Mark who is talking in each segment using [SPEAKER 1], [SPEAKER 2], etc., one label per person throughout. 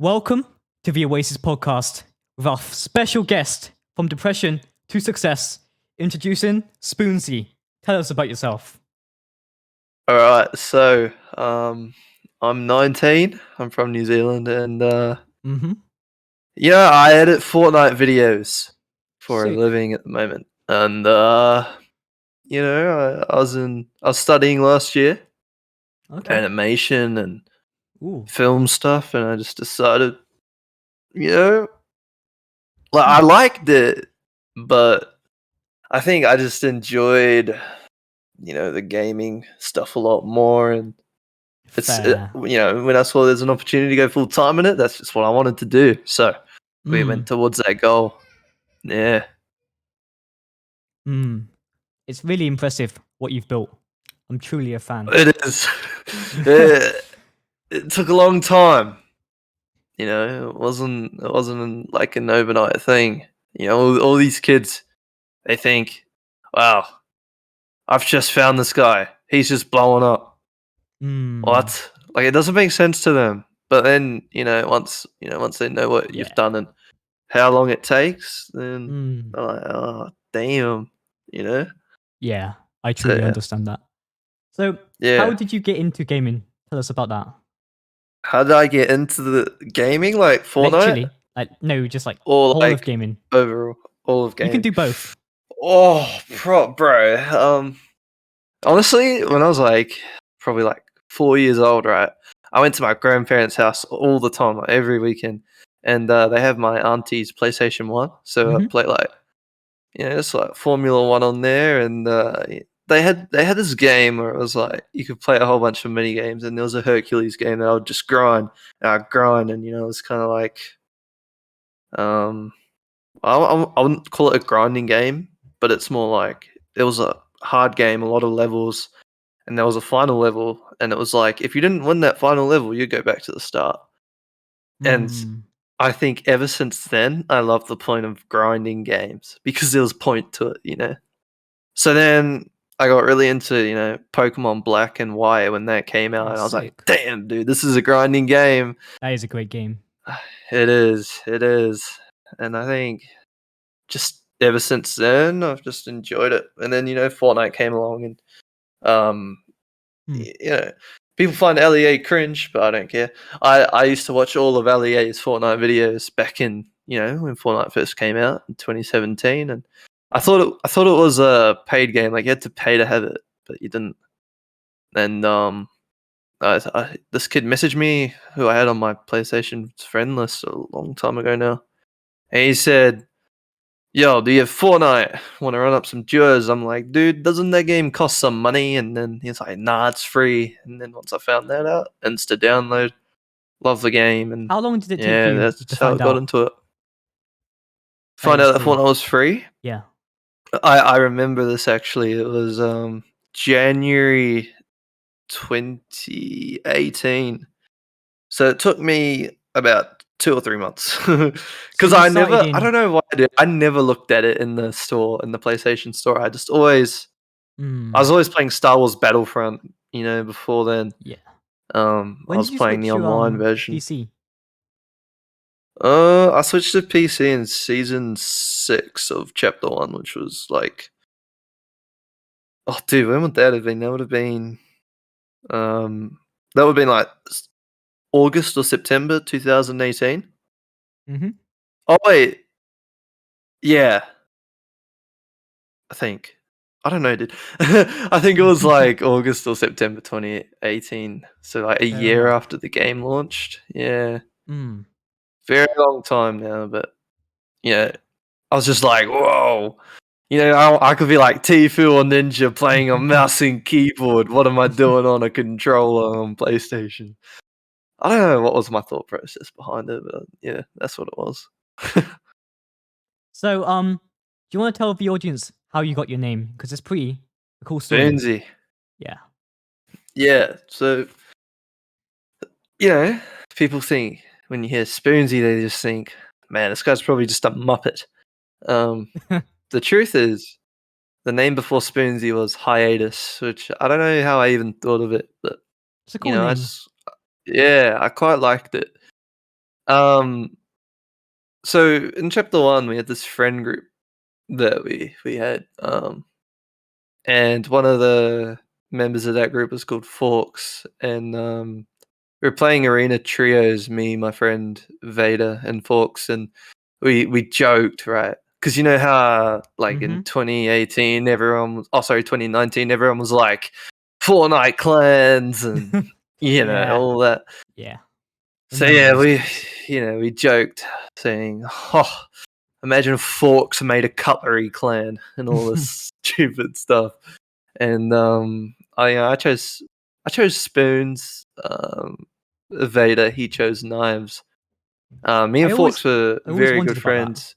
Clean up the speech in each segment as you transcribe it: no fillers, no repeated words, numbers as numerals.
[SPEAKER 1] Welcome to the Oasis podcast with our special guest from depression to success, introducing Spoonzy. Tell us about yourself.
[SPEAKER 2] All right, so I'm 19. I'm from New Zealand, and yeah, I edit Fortnite videos for a
[SPEAKER 1] Sick.
[SPEAKER 2] living at the moment. And I was studying last year
[SPEAKER 1] Okay.
[SPEAKER 2] animation and
[SPEAKER 1] Ooh.
[SPEAKER 2] film stuff, and I just decided, I liked it, but I think I just enjoyed, the gaming stuff a lot more, and it's
[SPEAKER 1] Fair.
[SPEAKER 2] when I saw there's an opportunity to go full time in it, that's just what I wanted to do. So we went towards that goal. Yeah.
[SPEAKER 1] It's really impressive what you've built. I'm truly a fan.
[SPEAKER 2] It is. It took a long time. It wasn't like an overnight thing. All these kids, they think, wow, I've just found this guy. He's just blowing up. What? Like, it doesn't make sense to them. But then, once they know what you've done and how long it takes, then they're like, oh, damn,
[SPEAKER 1] Yeah, I truly understand that. So, how did you get into gaming? Tell us about that.
[SPEAKER 2] How did I get into the gaming? Like Fortnite?
[SPEAKER 1] Literally. Just like
[SPEAKER 2] or
[SPEAKER 1] all of gaming.
[SPEAKER 2] Overall, all of gaming.
[SPEAKER 1] You can do both.
[SPEAKER 2] Oh, bro. Honestly, when I was probably 4 years old, right? I went to my grandparents' house all the time, like every weekend, and they have my auntie's PlayStation 1, so I play just like Formula 1 on there, and they had this game where it was like you could play a whole bunch of mini games, and there was a Hercules game that I would just grind, and it was kind of like I wouldn't call it a grinding game, but it's more like it was a hard game, a lot of levels, and there was a final level, and it was like if you didn't win that final level, you go back to the start. And I think ever since then, I love the point of grinding games because there was point to it. So then I got really into Pokemon Black and White when that came out, and I was like, damn, dude, this is a grinding game.
[SPEAKER 1] That is a great game.
[SPEAKER 2] It is, and I think just ever since then, I've just enjoyed it. And then Fortnite came along, and people find LEA cringe, but I don't care. I used to watch all of LEA's Fortnite videos back in when Fortnite first came out in 2017, and I thought it was a paid game. Like you had to pay to have it, but you didn't. And this kid messaged me who I had on my PlayStation friend list a long time ago now, and he said, yo, do you have Fortnite? Want to run up some duos? I'm like, dude, doesn't that game cost some money? And then he's like, nah, it's free. And then once I found that out, insta download, love the game. And
[SPEAKER 1] how long did it take you
[SPEAKER 2] that's
[SPEAKER 1] to
[SPEAKER 2] how I
[SPEAKER 1] find
[SPEAKER 2] got
[SPEAKER 1] out?
[SPEAKER 2] into it. Find out that Fortnite was free?
[SPEAKER 1] Yeah.
[SPEAKER 2] I remember this actually. It was January 2018. So it took me about 2 or 3 months because I don't know why I never looked at it in the store, in the PlayStation store. I just always I was always playing Star Wars Battlefront, before then.
[SPEAKER 1] Yeah.
[SPEAKER 2] I was playing the online version.
[SPEAKER 1] PC?
[SPEAKER 2] I switched to PC in season 6 of chapter 1, which was like, oh dude, when would that have been? That would have been like August or September 2018. Oh wait, yeah, I think. I don't know, dude. I think it was like August or September 2018. So like a year after the game launched. Yeah. Very long time now, but I was just like, whoa. I could be like Tfue or Ninja playing on mouse and keyboard. What am I doing on a controller on PlayStation? I don't know what was my thought process behind it, but yeah, that's what it was.
[SPEAKER 1] So, do you want to tell the audience how you got your name? Because it's pretty a cool story.
[SPEAKER 2] Spoonzy.
[SPEAKER 1] Yeah.
[SPEAKER 2] Yeah. So, people think when you hear Spoonzy, they just think, man, this guy's probably just a muppet. The truth is, the name before Spoonzy was Hiatus, which I don't know how I even thought of it, but
[SPEAKER 1] it's a cool name.
[SPEAKER 2] I quite liked it. Um, so in chapter 1, we had this friend group that we had, and one of the members of that group was called Forks, and we were playing arena trios, me, my friend Vader, and Forks, and we joked, right? Because you know how like in 2018 sorry, 2019 everyone was like Fortnite clans and
[SPEAKER 1] Yeah.
[SPEAKER 2] all that.
[SPEAKER 1] Yeah.
[SPEAKER 2] So
[SPEAKER 1] Remember
[SPEAKER 2] yeah,
[SPEAKER 1] those days.
[SPEAKER 2] we joked saying, "Oh, imagine if Forks made a cutlery clan and all this stupid stuff." And I chose spoons. Vader, he chose knives. Me
[SPEAKER 1] I
[SPEAKER 2] and
[SPEAKER 1] always
[SPEAKER 2] Forks were
[SPEAKER 1] I always
[SPEAKER 2] very good
[SPEAKER 1] wondered about that.
[SPEAKER 2] friends.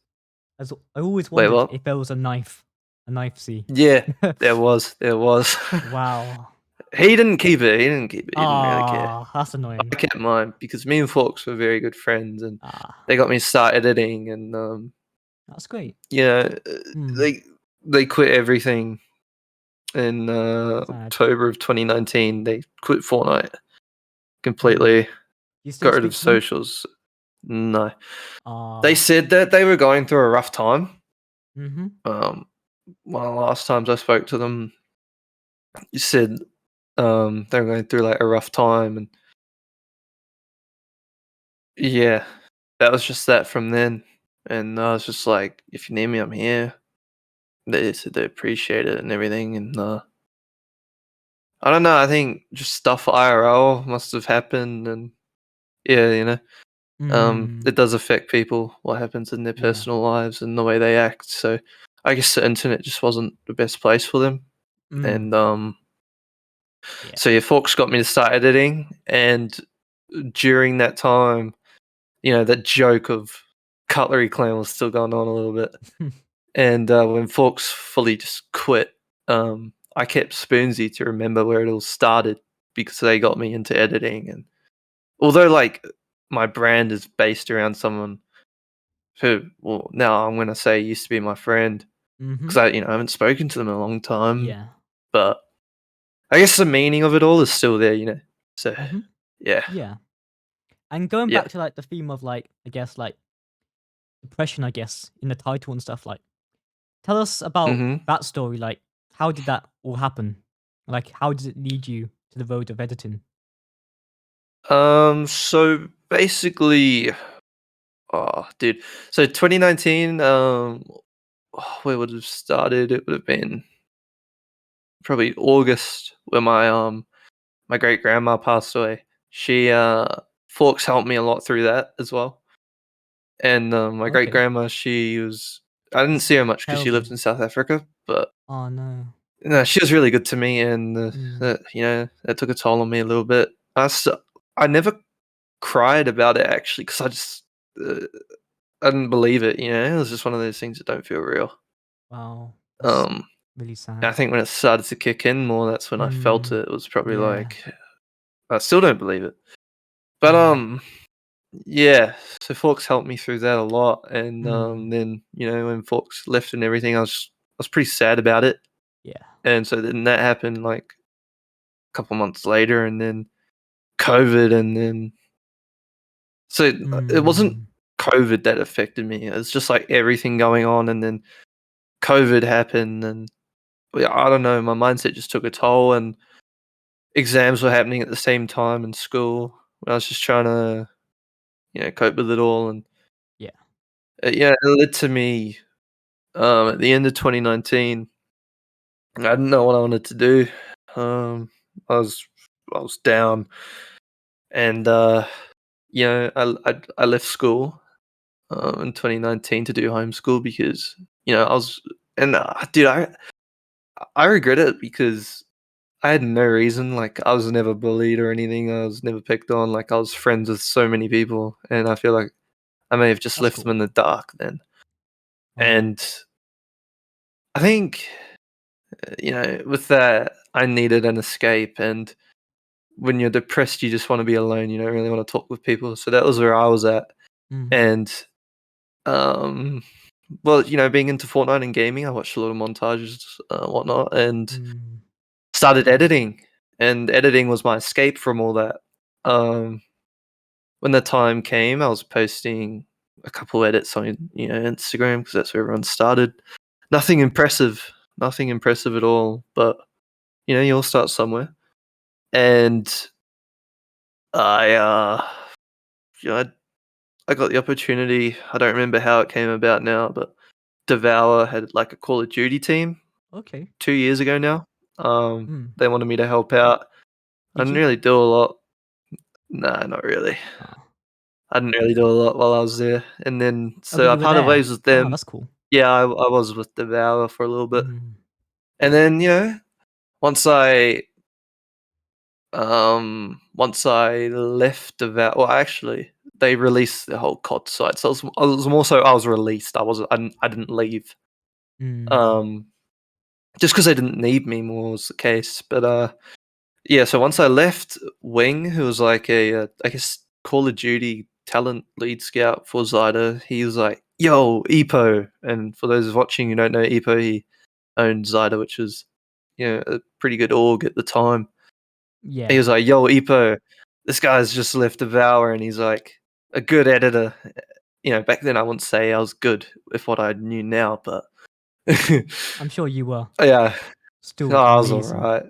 [SPEAKER 1] I always
[SPEAKER 2] Wait,
[SPEAKER 1] wondered
[SPEAKER 2] what?
[SPEAKER 1] if there was a knife C.
[SPEAKER 2] Yeah, there was.
[SPEAKER 1] Wow.
[SPEAKER 2] He didn't keep it. He didn't keep it. He didn't really care.
[SPEAKER 1] Ah, that's annoying.
[SPEAKER 2] I kept mine because me and Forks were very good friends, and
[SPEAKER 1] Ah,
[SPEAKER 2] they got me to start editing. And
[SPEAKER 1] that's great.
[SPEAKER 2] you know,
[SPEAKER 1] Hmm.
[SPEAKER 2] they quit everything in
[SPEAKER 1] Sad.
[SPEAKER 2] October of 2019. They quit Fortnite
[SPEAKER 1] Hmm.
[SPEAKER 2] completely.
[SPEAKER 1] You still
[SPEAKER 2] Got rid
[SPEAKER 1] speak
[SPEAKER 2] of
[SPEAKER 1] to them?
[SPEAKER 2] socials. No, they
[SPEAKER 1] Ah.
[SPEAKER 2] said that they were going through a rough time.
[SPEAKER 1] Mm-hmm.
[SPEAKER 2] One of the last times I spoke to them, you said they were going through like a rough time, and yeah, that was just that from then. And I was just like, if you need me, I'm here. They said they appreciate it and everything, and I don't know. I think just stuff IRL must have happened, and yeah,
[SPEAKER 1] Mm.
[SPEAKER 2] it does affect people what happens in their
[SPEAKER 1] Yeah.
[SPEAKER 2] personal lives and the way they act. So I guess the internet just wasn't the best place for them,
[SPEAKER 1] Mm.
[SPEAKER 2] and
[SPEAKER 1] Yeah.
[SPEAKER 2] so yeah, Forks got me to start editing, and during that time, that joke of Cutlery Clan was still going on a little bit. And when Forks fully just quit, I kept Spoonzy to remember where it all started because they got me into editing. And although like my brand is based around someone who, well, now I'm gonna say used to be my friend
[SPEAKER 1] Mm-hmm.
[SPEAKER 2] because I haven't spoken to them in a long time,
[SPEAKER 1] Yeah.
[SPEAKER 2] but I guess the meaning of it all is still there. So
[SPEAKER 1] Mm-hmm.
[SPEAKER 2] yeah,
[SPEAKER 1] Yeah. And going
[SPEAKER 2] yeah.
[SPEAKER 1] back to like the theme of like, I guess like depression, I guess, in the title and stuff, like tell us about
[SPEAKER 2] hmm
[SPEAKER 1] that story. Like, how did that all happen? Like, how did it lead you to the road of editing?
[SPEAKER 2] So basically, oh, dude. So 2019, where would have started? It would have been probably August, where my great grandma passed away. She Forks helped me a lot through that as well. And my great
[SPEAKER 1] Okay.
[SPEAKER 2] grandma, she was I didn't see her much because she
[SPEAKER 1] Terrible.
[SPEAKER 2] lived in South Africa, but
[SPEAKER 1] Oh no.
[SPEAKER 2] no, she was really good to me, and
[SPEAKER 1] Mm.
[SPEAKER 2] that took a toll on me a little bit. I never cried about it actually because uh, I didn't believe it. It was just one of those things that don't feel real.
[SPEAKER 1] Wow. That's
[SPEAKER 2] Um,
[SPEAKER 1] really
[SPEAKER 2] I
[SPEAKER 1] sad.
[SPEAKER 2] think when it started to kick in more, that's when I felt
[SPEAKER 1] Mm.
[SPEAKER 2] it. It was probably
[SPEAKER 1] Yeah.
[SPEAKER 2] like I still don't believe it, but
[SPEAKER 1] Mm.
[SPEAKER 2] yeah. So Forks helped me through that a lot, and
[SPEAKER 1] Mm.
[SPEAKER 2] then when Forks left and everything, I was pretty sad about it,
[SPEAKER 1] Yeah.
[SPEAKER 2] and so then that happened like a couple months later, and then COVID, and then so it wasn't
[SPEAKER 1] Mm.
[SPEAKER 2] COVID that affected me. It was just like everything going on, and then COVID happened, and yeah, I don't know. My mindset just took a toll, and exams were happening at the same time in school. I was just trying to, cope with it all, and
[SPEAKER 1] Yeah.
[SPEAKER 2] yeah, it led to me at the end of 2019. I didn't know what I wanted to do. Um, I was I was down, and I left school in 2019 to do homeschool because I was and dude, I regret it because I had no reason. Like, I was never bullied or anything. I was never picked on. Like, I was friends with so many people, and I feel like I may have just
[SPEAKER 1] That's
[SPEAKER 2] left them
[SPEAKER 1] cool.
[SPEAKER 2] in the dark then.
[SPEAKER 1] Wow.
[SPEAKER 2] And I think, with that, I needed an escape. And when you're depressed, you just want to be alone. You don't really want to talk with people. So that was where I was at.
[SPEAKER 1] Mm.
[SPEAKER 2] And, um, well, being into Fortnite and gaming, I watched a lot of montages, whatnot, and
[SPEAKER 1] Mm.
[SPEAKER 2] started editing. And editing was my escape from all that. Um, when the time came, I was posting a couple edits on Instagram because that's where everyone started. Nothing impressive at all. But you all start somewhere, and I I got the opportunity. I don't remember how it came about now, but Devour had like a Call of Duty team
[SPEAKER 1] Okay.
[SPEAKER 2] 2 years ago now.
[SPEAKER 1] Mm.
[SPEAKER 2] They wanted me to help out. I
[SPEAKER 1] Did
[SPEAKER 2] didn't
[SPEAKER 1] you?
[SPEAKER 2] really do a lot. Nah, not really.
[SPEAKER 1] Oh.
[SPEAKER 2] I didn't really do a lot while I was there. And then
[SPEAKER 1] Oh, but
[SPEAKER 2] so I
[SPEAKER 1] you were
[SPEAKER 2] parted
[SPEAKER 1] there.
[SPEAKER 2] ways with
[SPEAKER 1] Oh,
[SPEAKER 2] them.
[SPEAKER 1] that's cool.
[SPEAKER 2] Yeah, I was with Devour for a little bit.
[SPEAKER 1] Mm.
[SPEAKER 2] And then, once I once I left Devour, well, actually, they released the whole COD site. So I was released. I didn't leave.
[SPEAKER 1] Mm.
[SPEAKER 2] Um, just because they didn't need me more was the case. But yeah. So once I left Wing, who was like I guess Call of Duty talent lead scout for Zyda, he was like, "Yo, Epo," and for those watching who don't know Epo, he owned Zyda, which was a pretty good org at the time. He
[SPEAKER 1] Yeah.
[SPEAKER 2] was like, "Yo, Epo, this guy's just left Devour, and he's like a good editor." Back then I wouldn't say I was good with what I knew now, but
[SPEAKER 1] I'm sure you were
[SPEAKER 2] yeah,
[SPEAKER 1] still
[SPEAKER 2] I was
[SPEAKER 1] amazing.
[SPEAKER 2] alright.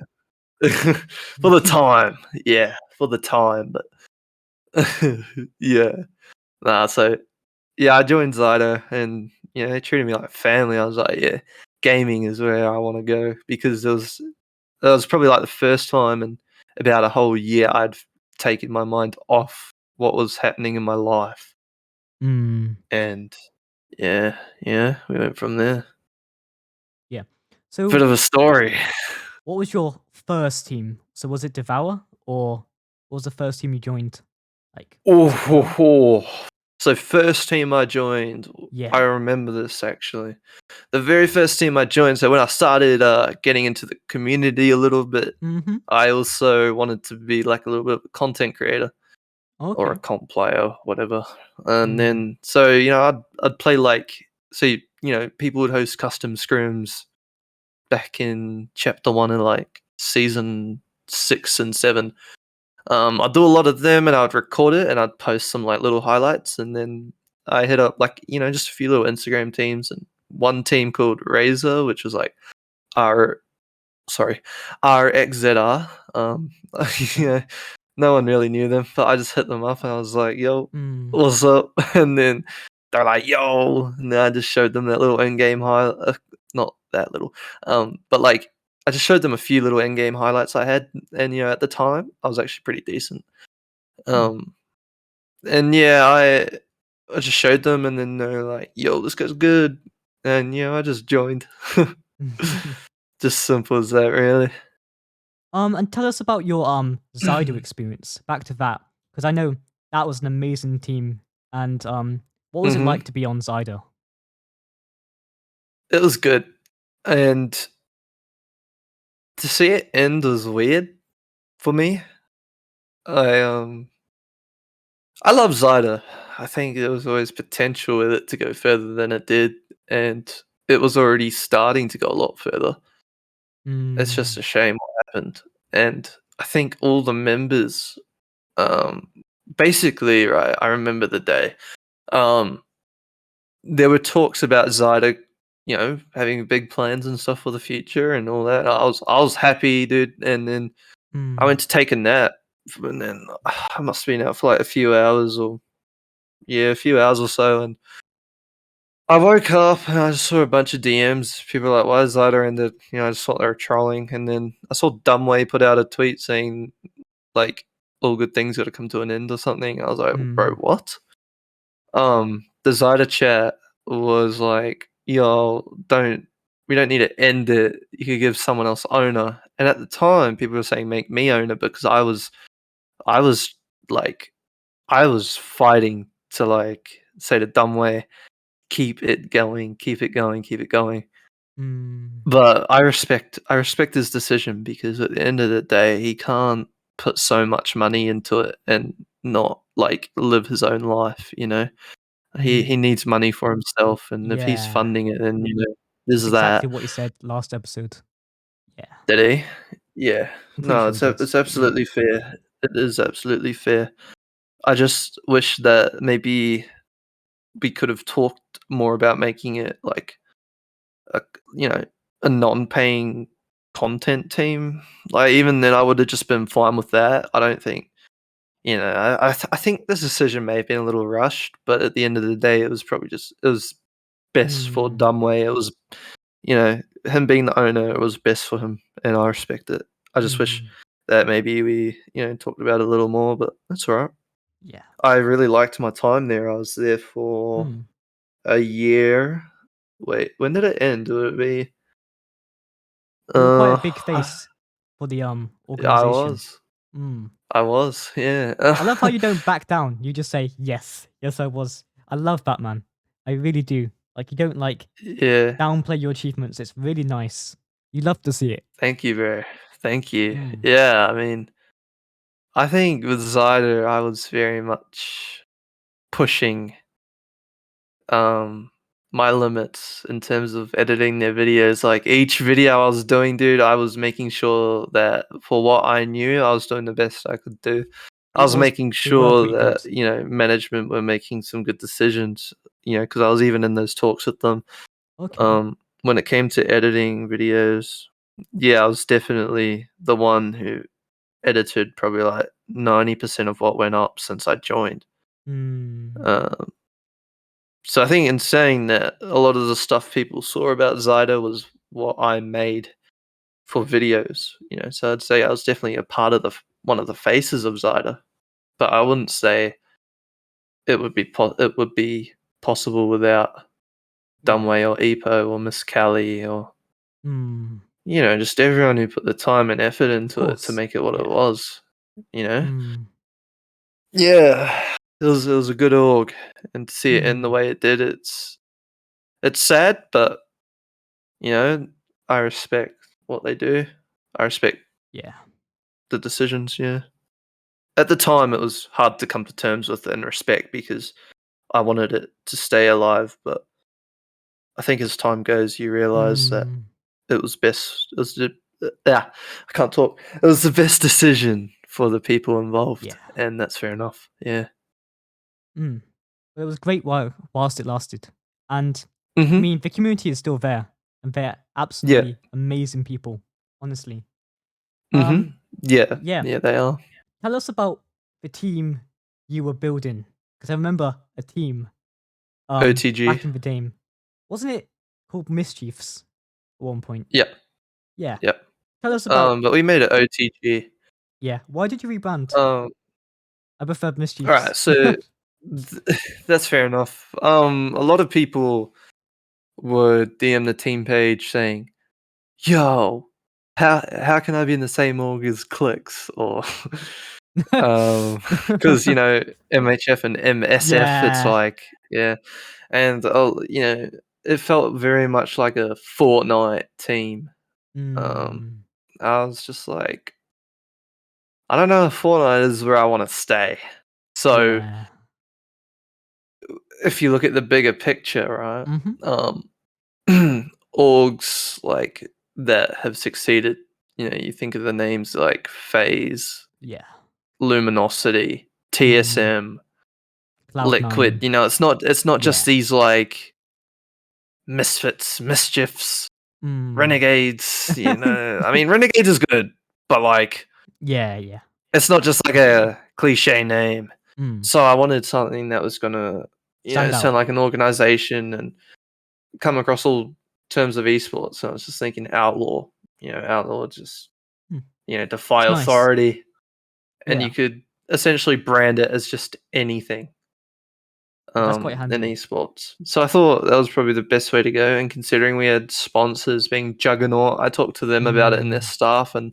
[SPEAKER 2] For the time, yeah, for the time, but yeah. Nah, so yeah, I joined Zyda and they treated me like family. I was like, yeah, gaming is where I want to go because that was probably like the first time in about a whole year I'd taken my mind off what was happening in my life.
[SPEAKER 1] Mm.
[SPEAKER 2] And yeah, we went from there.
[SPEAKER 1] Yeah.
[SPEAKER 2] Bit
[SPEAKER 1] So,
[SPEAKER 2] of a story.
[SPEAKER 1] what was your first team? So, was it Devour or what was the first team you joined? Like, was it Devour?
[SPEAKER 2] So first team I joined, I
[SPEAKER 1] Yeah.
[SPEAKER 2] remember this actually. The very first team I joined, so when I started getting into the community a little bit,
[SPEAKER 1] Mm-hmm.
[SPEAKER 2] I also wanted to be like a little bit of a content creator or a
[SPEAKER 1] Okay.
[SPEAKER 2] comp player, whatever. And
[SPEAKER 1] Mm.
[SPEAKER 2] then, so I'd play like, so people would host custom scrims back in chapter one and like season 6 and 7. I'd do a lot of them, and I'd record it, and I'd post some like little highlights, and then I hit up like just a few little Instagram teams, and one team called Razor, which was like R sorry, RXZR. Yeah, no one really knew them, but I just hit them up and I was like, "Yo,
[SPEAKER 1] Mm.
[SPEAKER 2] what's up?" And then they're like, "Yo," and then I just showed them that little in-game not that little, but like I just showed them a few little in-game highlights I had, and at the time I was actually pretty decent.
[SPEAKER 1] Mm.
[SPEAKER 2] Um, and yeah, I just showed them, and then they're like, "Yo, this guy's good," and I just joined. Just simple as that, really.
[SPEAKER 1] And tell us about your Zydo experience. Back to that, because I know that was an amazing team. And what was it
[SPEAKER 2] Mhm.
[SPEAKER 1] like to be on Zydo?
[SPEAKER 2] It was good, and to see it end was weird for me. I um I love Zyda. I think there was always potential with it to go further than it did, and it was already starting to go a lot further. It's just
[SPEAKER 1] Mm.
[SPEAKER 2] a shame what happened, and I think all the members, um, basically, right. I remember the day. Um, there were talks about Zyda, having big plans and stuff for the future and all that. I was happy, dude, and then I
[SPEAKER 1] Mm.
[SPEAKER 2] went to take a nap, and then I must have been out for like a few hours a few hours or so, and I woke up and I just saw a bunch of DMs. People were like, "Why is Zyda ended?" I just thought they were trolling, and then I saw Dumbway put out a tweet saying like all good things got to come to an end or something. I was like, "Bro,
[SPEAKER 1] Mm.
[SPEAKER 2] what?" The Zyda chat was like, "Yo, we don't need to end it. You could give someone else owner." And at the time, people were saying, "Make me owner," because I was like, I was fighting to like say the dumb way, keep it going, keep it going, keep it going.
[SPEAKER 1] Mm.
[SPEAKER 2] But I respect his decision because at the end of the day, he can't put so much money into it and not like live his own life. He
[SPEAKER 1] Mm.
[SPEAKER 2] needs money for himself, and if he's
[SPEAKER 1] Yeah.
[SPEAKER 2] funding it, then
[SPEAKER 1] That's
[SPEAKER 2] there's
[SPEAKER 1] exactly
[SPEAKER 2] that.
[SPEAKER 1] what you said last episode. Yeah.
[SPEAKER 2] Did he? Yeah.
[SPEAKER 1] I'm pretty
[SPEAKER 2] No,
[SPEAKER 1] sure he did.
[SPEAKER 2] it's
[SPEAKER 1] Yeah.
[SPEAKER 2] absolutely fair. It is absolutely fair. I just wish that maybe we could have talked more about making it like a a non-paying content team. Like even then, I would have just been fine with that. I don't think I think this decision may have been a little rushed, but at the end of the day, it was probably it was best for Dumbway. It was him being the owner. It was best for him, and I respect it. I just wish that maybe we talked about it a little more, but that's all right.
[SPEAKER 1] Yeah.
[SPEAKER 2] I really liked my time there. I was there for a year. Wait, when did it end? Would it be?
[SPEAKER 1] You were quite a big
[SPEAKER 2] I
[SPEAKER 1] face for the
[SPEAKER 2] I
[SPEAKER 1] organization.
[SPEAKER 2] was.
[SPEAKER 1] Mm.
[SPEAKER 2] I was, yeah.
[SPEAKER 1] I love how you don't back down. You just say yes, yes, I was. I love that, man. I really do. Like you don't like
[SPEAKER 2] Yeah.
[SPEAKER 1] downplay your achievements. It's really nice. You love to see it.
[SPEAKER 2] Thank you, bro. Thank you. Yeah, I mean, I think with Zyder, I was very much pushing my limits in terms of editing their videos. Like each video I was doing, dude, I was making sure that for what I knew, I was doing the best I could do. I was making
[SPEAKER 1] They were
[SPEAKER 2] sure
[SPEAKER 1] pretty
[SPEAKER 2] that
[SPEAKER 1] good.
[SPEAKER 2] management were making some good decisions. Because I was even in those talks with them.
[SPEAKER 1] Okay.
[SPEAKER 2] When it came to editing videos, yeah, I was definitely the one who edited probably like 90% of what went up since I joined. Um, so I think in saying that, a lot of the stuff people saw about Zyda was what I made for videos. So I'd say I was definitely a part of one of the faces of Zyda, but I wouldn't say it would be possible without Dunway or Epo or Miss Callie or just everyone who put the time and effort into it to make it what it was. You know, yeah, it was a good org, and to see it in the way it did, it's sad, but I respect what they do. I respect
[SPEAKER 1] Yeah.
[SPEAKER 2] the decisions. Yeah, at the time, it was hard to come to terms with and respect because I wanted it to stay alive, but I think as time goes, you realize that it was best. It was I can't talk. It was the best decision for the people involved,
[SPEAKER 1] Yeah.
[SPEAKER 2] and that's fair enough. Yeah.
[SPEAKER 1] It was great whilst it lasted. And I
[SPEAKER 2] Mhm.
[SPEAKER 1] mean, the community is still there, and they're
[SPEAKER 2] Yeah.
[SPEAKER 1] absolutely amazing people, honestly.
[SPEAKER 2] Mhm. Yeah.
[SPEAKER 1] Yeah.
[SPEAKER 2] Yeah, they are.
[SPEAKER 1] Tell us about the team you were building, because I remember a team
[SPEAKER 2] OTG.
[SPEAKER 1] back in the game. Wasn't it called Mischiefs at one point?
[SPEAKER 2] Yep.
[SPEAKER 1] Yeah.
[SPEAKER 2] Yep.
[SPEAKER 1] Tell us about
[SPEAKER 2] But we made it OTG.
[SPEAKER 1] yeah. Why did you rebrand? I preferred
[SPEAKER 2] All right.
[SPEAKER 1] Mischiefs.
[SPEAKER 2] So that's fair enough. A lot of people would DM the team page saying, "Yo, how can I be in the same org as Clicks?" Or because MHF and MSF, it's
[SPEAKER 1] Yeah.
[SPEAKER 2] like and it felt very much like a Fortnite team. I was just like, I don't know if Fortnite is where I want to stay. So
[SPEAKER 1] Yeah.
[SPEAKER 2] if you look at the bigger picture, right? Um, orgs like that have succeeded. You think of the names like Phase,
[SPEAKER 1] Yeah.
[SPEAKER 2] Luminosity, TSM,
[SPEAKER 1] Cloud9.
[SPEAKER 2] Liquid. It's not just
[SPEAKER 1] Yeah.
[SPEAKER 2] these like misfits, mischiefs, renegades. I mean, renegades is good, but like
[SPEAKER 1] Yeah, yeah.
[SPEAKER 2] it's not just like a cliche name.
[SPEAKER 1] Mm.
[SPEAKER 2] So I wanted something that was gonna,
[SPEAKER 1] Stand out.
[SPEAKER 2] sound like an organization and come across all terms of esports. So I was just thinking outlaw. Outlaw just
[SPEAKER 1] Mm.
[SPEAKER 2] defy
[SPEAKER 1] It's nice.
[SPEAKER 2] authority, and
[SPEAKER 1] Yeah.
[SPEAKER 2] you could essentially brand it as just anything
[SPEAKER 1] That's quite
[SPEAKER 2] in
[SPEAKER 1] handy.
[SPEAKER 2] esports. So I thought that was probably the best way to go. And considering we had sponsors being Juggernaut, I talked to them about it and their staff, and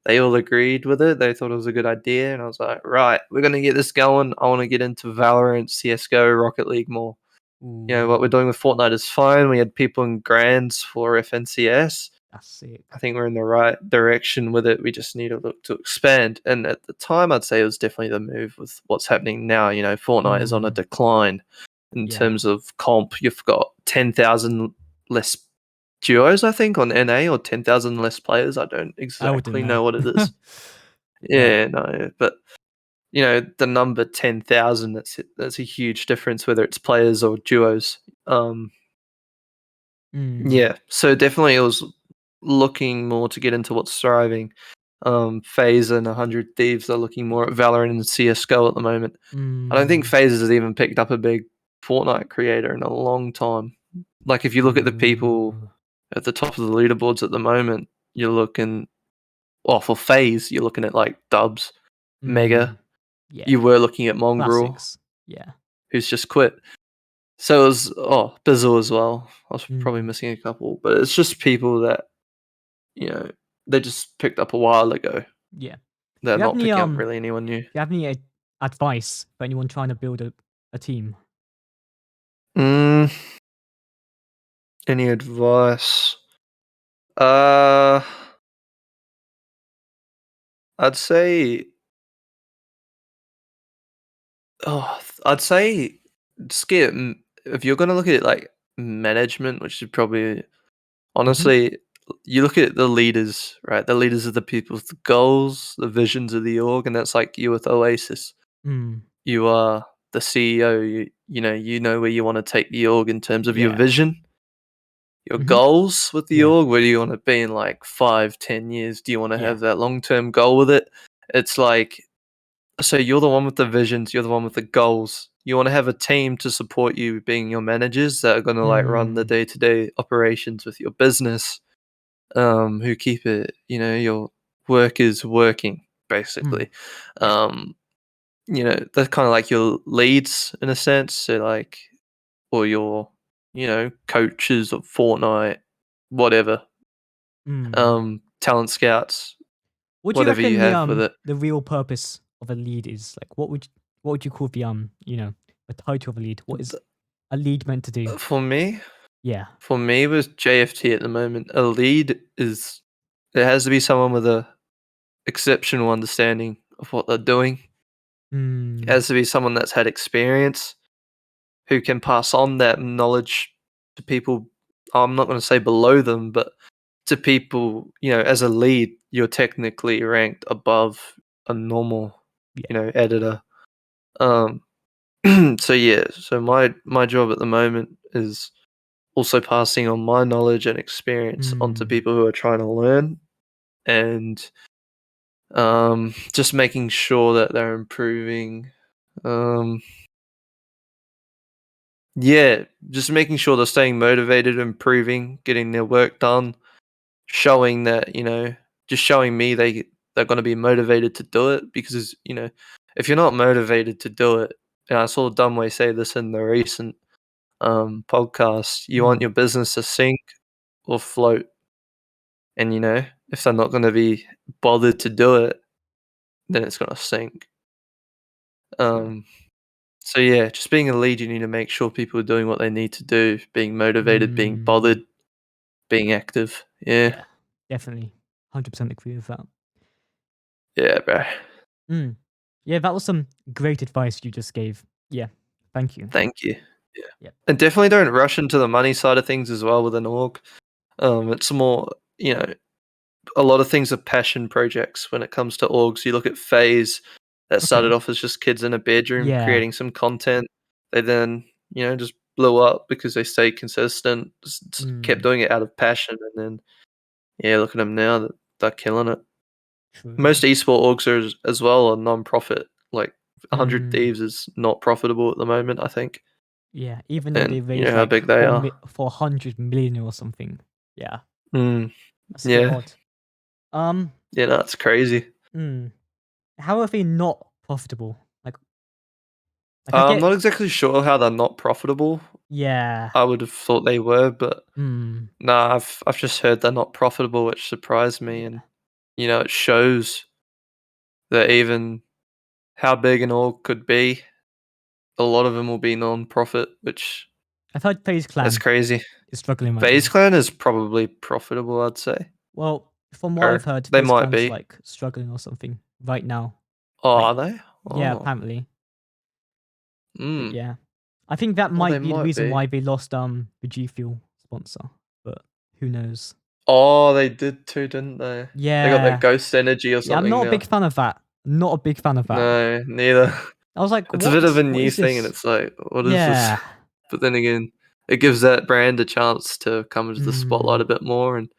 [SPEAKER 2] they all agreed with it. They thought it was a good idea, and I was like, right, we're gonna get this going. I want to get into Valorant, CS:GO, Rocket League more. What we're doing with Fortnite is fine. We had people in grands for FNCS.
[SPEAKER 1] That's sick.
[SPEAKER 2] I think we're in the right direction with it. We just need to look to expand. And at the time, I'd say it was definitely the move with what's happening now. Fortnite is on a decline in
[SPEAKER 1] Yeah.
[SPEAKER 2] terms of comp. You've got 10,000 less duos, I think, on NA, or 10,000 less players. I don't
[SPEAKER 1] I wouldn't
[SPEAKER 2] exactly
[SPEAKER 1] know.
[SPEAKER 2] know what it is.
[SPEAKER 1] Yeah.
[SPEAKER 2] Yeah, no, but the number 10,000. That's a huge difference, whether it's players or duos. Yeah, so definitely it was looking more to get into what's thriving. FaZe and 100 Thieves are looking more at Valorant and CS:GO at the moment. I don't think FaZe has even picked up a big Fortnite creator in a long time. Like, if you look at the people at the top of the leaderboards at the moment, you're looking, well, for FaZe, you're looking at like Dubs, Mega.
[SPEAKER 1] Yeah.
[SPEAKER 2] You were looking at Mongrel,
[SPEAKER 1] Classics. Yeah.
[SPEAKER 2] who's just quit. So it was, Bizzle as well. I was probably missing a couple, but it's just people that, they just picked up a while ago.
[SPEAKER 1] Yeah.
[SPEAKER 2] They're
[SPEAKER 1] Do you have
[SPEAKER 2] not
[SPEAKER 1] any
[SPEAKER 2] picking up really anyone new.
[SPEAKER 1] do you have any advice for anyone trying to build a team?
[SPEAKER 2] Any advice? I'd say, I'd say just get, if you're gonna look at it like management, which is probably, honestly, you look at the leaders, right? The leaders are the people with the goals, the visions of the org, and that's like you with Oasis. You are the CEO. You know where you want to take the org in terms of your
[SPEAKER 1] Yeah.
[SPEAKER 2] vision, your goals with the
[SPEAKER 1] Yeah.
[SPEAKER 2] org. Where do you want to be in like 5, 10 years? Do you want to
[SPEAKER 1] Yeah.
[SPEAKER 2] have that long-term goal with it? It's like, so you're the one with the visions, you're the one with the goals. You want to have a team to support you being your managers that are going to like run the day-to-day operations with your business, who keep it, your workers working, basically. They're kind of like your leads in a sense. So like, or your, coaches of Fortnite, whatever, talent scouts,
[SPEAKER 1] What do you
[SPEAKER 2] whatever you
[SPEAKER 1] reckon
[SPEAKER 2] have with it.
[SPEAKER 1] the real purpose of a lead is? Like, what would you call the the title of a lead? What is a lead meant to do?
[SPEAKER 2] For me,
[SPEAKER 1] Yeah.
[SPEAKER 2] with JFT at the moment, a lead is, it has to be someone with a exceptional understanding of what they're doing. It has to be someone that's had experience, who can pass on that knowledge to people. I'm not going to say below them, but to people, as a lead, you're technically ranked above a normal,
[SPEAKER 1] Yeah.
[SPEAKER 2] editor. So yeah, so my job at the moment is also passing on my knowledge and experience onto people who are trying to learn, and just making sure that they're improving. Yeah, just making sure they're staying motivated, improving, getting their work done, showing that, just showing me they're going to be motivated to do it, because, if you're not motivated to do it, and I saw Dunway say this in the recent podcast, you want your business to sink or float, and if they're not going to be bothered to do it, then it's going to sink. So yeah, just being a lead, you need to make sure people are doing what they need to do, being motivated, being bothered, being active. Yeah.
[SPEAKER 1] Yeah. Definitely. 100% agree with that.
[SPEAKER 2] Yeah, bro.
[SPEAKER 1] Yeah, that was some great advice you just gave. Yeah. Thank you.
[SPEAKER 2] Thank you. Yeah.
[SPEAKER 1] Yep.
[SPEAKER 2] And definitely don't rush into the money side of things as well with an org. It's more, a lot of things are passion projects when it comes to orgs. You look at FaZe, that started off as just kids in a bedroom
[SPEAKER 1] Yeah.
[SPEAKER 2] creating some content. They then, just blew up because they stayed consistent, just kept doing it out of passion. And then, yeah, look at them now, that they're killing it.
[SPEAKER 1] True.
[SPEAKER 2] Most esport orgs as well are non-profit. Like 100 Thieves is not profitable at the moment, I think.
[SPEAKER 1] Yeah, even though
[SPEAKER 2] And
[SPEAKER 1] they
[SPEAKER 2] you know
[SPEAKER 1] raised
[SPEAKER 2] how
[SPEAKER 1] like
[SPEAKER 2] big they are.
[SPEAKER 1] 400 million or something. Yeah,
[SPEAKER 2] Mm,
[SPEAKER 1] that's a bit
[SPEAKER 2] yeah.
[SPEAKER 1] odd. Um,
[SPEAKER 2] Yeah, no, it's crazy.
[SPEAKER 1] how are they not profitable? Like I
[SPEAKER 2] I'm
[SPEAKER 1] get,
[SPEAKER 2] not exactly sure how they're not profitable.
[SPEAKER 1] yeah,
[SPEAKER 2] I would have thought they were, but nah, I've just heard they're not profitable, which surprised me,
[SPEAKER 1] yeah.
[SPEAKER 2] and it shows that even how big an org could be, a lot of them will be non-profit, which
[SPEAKER 1] I've heard FaZe
[SPEAKER 2] that's
[SPEAKER 1] Clan
[SPEAKER 2] crazy.
[SPEAKER 1] is struggling right
[SPEAKER 2] FaZe
[SPEAKER 1] now.
[SPEAKER 2] Clan is probably profitable, I'd say.
[SPEAKER 1] Well, from what I've
[SPEAKER 2] Or
[SPEAKER 1] heard,
[SPEAKER 2] they
[SPEAKER 1] FaZe
[SPEAKER 2] might
[SPEAKER 1] Clan's
[SPEAKER 2] be.
[SPEAKER 1] like struggling or something right now.
[SPEAKER 2] Oh,
[SPEAKER 1] Like,
[SPEAKER 2] are they?
[SPEAKER 1] yeah,
[SPEAKER 2] Oh,
[SPEAKER 1] apparently. But yeah, I think that
[SPEAKER 2] well, they
[SPEAKER 1] might be the
[SPEAKER 2] might
[SPEAKER 1] reason
[SPEAKER 2] be.
[SPEAKER 1] why they lost the G Fuel sponsor. But who knows?
[SPEAKER 2] Oh, they did too, didn't they? They got that
[SPEAKER 1] Yeah,
[SPEAKER 2] ghost energy or
[SPEAKER 1] yeah. I'm
[SPEAKER 2] something
[SPEAKER 1] not a big
[SPEAKER 2] now.
[SPEAKER 1] fan of that. Not a big fan of that.
[SPEAKER 2] No, neither.
[SPEAKER 1] I was like,
[SPEAKER 2] It's a bit of a
[SPEAKER 1] what
[SPEAKER 2] new
[SPEAKER 1] is
[SPEAKER 2] thing, and
[SPEAKER 1] this?
[SPEAKER 2] it's like, what is
[SPEAKER 1] Yeah.
[SPEAKER 2] this? But then again, it gives that brand a chance to come into the spotlight
[SPEAKER 1] Mm,
[SPEAKER 2] a bit more, and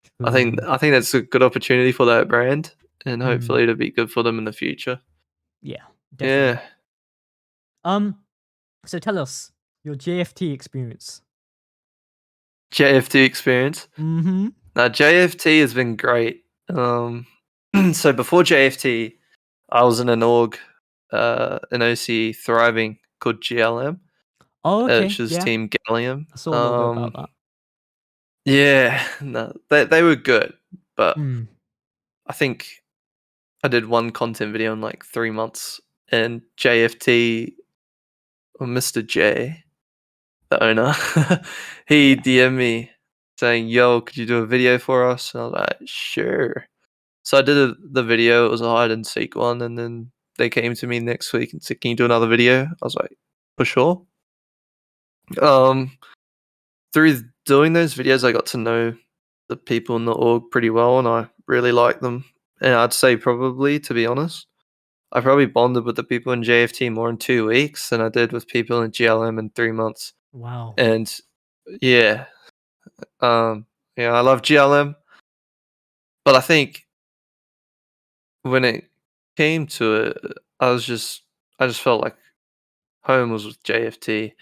[SPEAKER 1] true.
[SPEAKER 2] I think that's a good opportunity for that brand, and
[SPEAKER 1] Mm,
[SPEAKER 2] hopefully it'll be good for them in the future.
[SPEAKER 1] yeah, definitely.
[SPEAKER 2] Yeah,
[SPEAKER 1] So tell us your JFT experience.
[SPEAKER 2] JFT experience.
[SPEAKER 1] Mm-hmm.
[SPEAKER 2] Now JFT has been great. So before JFT, I was in an OC thriving called GLM,
[SPEAKER 1] Oh,
[SPEAKER 2] which
[SPEAKER 1] okay.
[SPEAKER 2] is
[SPEAKER 1] Yeah,
[SPEAKER 2] Team Gallium.
[SPEAKER 1] I saw a little bit about that.
[SPEAKER 2] Yeah, no, they were good, but
[SPEAKER 1] Mm.
[SPEAKER 2] I think I did one content video in like 3 months, and JFT or Mr. J, the owner, he
[SPEAKER 1] Yeah.
[SPEAKER 2] DM'd me saying, "Yo, could you do a video for us?" And I was like, "Sure." So I did the video. It was a hide and seek one, and then they came to me next week and said, "Can you do another video?" I was like, "For sure." Um, through doing those videos, I got to know the people in the org pretty well, and I really like them. And I'd say probably, to be honest, I probably bonded with the people in JFT more in 2 weeks than I did with people in GLM in 3 months.
[SPEAKER 1] Wow.
[SPEAKER 2] And yeah, I love GLM, but I think when it came to it, I just felt like home was with JFT,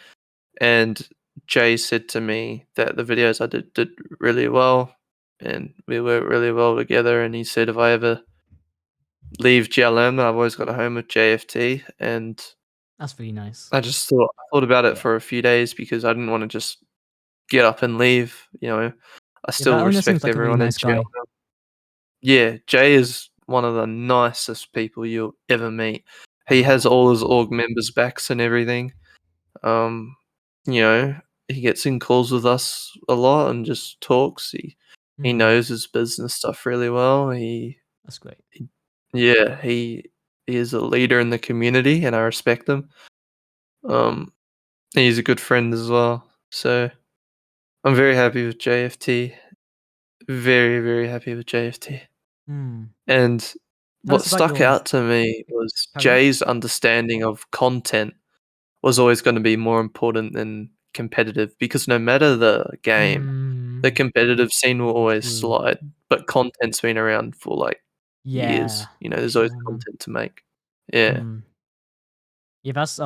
[SPEAKER 2] and Jay said to me that the videos I did really well, and we worked really well together. And he said if I ever leave GLM, I've always got a home with JFT, and
[SPEAKER 1] That's really nice.
[SPEAKER 2] I thought about it
[SPEAKER 1] Yeah.
[SPEAKER 2] for a few days because I didn't want to just get up and leave. I
[SPEAKER 1] Yeah, that
[SPEAKER 2] still
[SPEAKER 1] owner seems
[SPEAKER 2] respect
[SPEAKER 1] like a really
[SPEAKER 2] everyone at
[SPEAKER 1] nice guy.
[SPEAKER 2] GLM. Yeah, Jay is one of the nicest people you'll ever meet. He has
[SPEAKER 1] Wow.
[SPEAKER 2] all his org members' backs and everything. Um, you know, he gets in calls with us a lot and just talks. He
[SPEAKER 1] Mm,
[SPEAKER 2] knows his business stuff really well.
[SPEAKER 1] that's great.
[SPEAKER 2] Yeah, he is a leader in the community, and I respect him. Um, he's a good friend as well. So I'm very happy with JFT. Very, very happy with JFT.
[SPEAKER 1] Mm.
[SPEAKER 2] And
[SPEAKER 1] Tell
[SPEAKER 2] what
[SPEAKER 1] us about
[SPEAKER 2] stuck
[SPEAKER 1] your
[SPEAKER 2] out to me was
[SPEAKER 1] carry on.
[SPEAKER 2] Jay's understanding of content was always going to be more important than competitive, because no matter the game, the
[SPEAKER 1] Mm,
[SPEAKER 2] competitive scene will always
[SPEAKER 1] true.
[SPEAKER 2] slide, but content's been around for like
[SPEAKER 1] Yeah,
[SPEAKER 2] years. There's always
[SPEAKER 1] sure, man.
[SPEAKER 2] content to make. Yeah.
[SPEAKER 1] Mm. Yeah, that's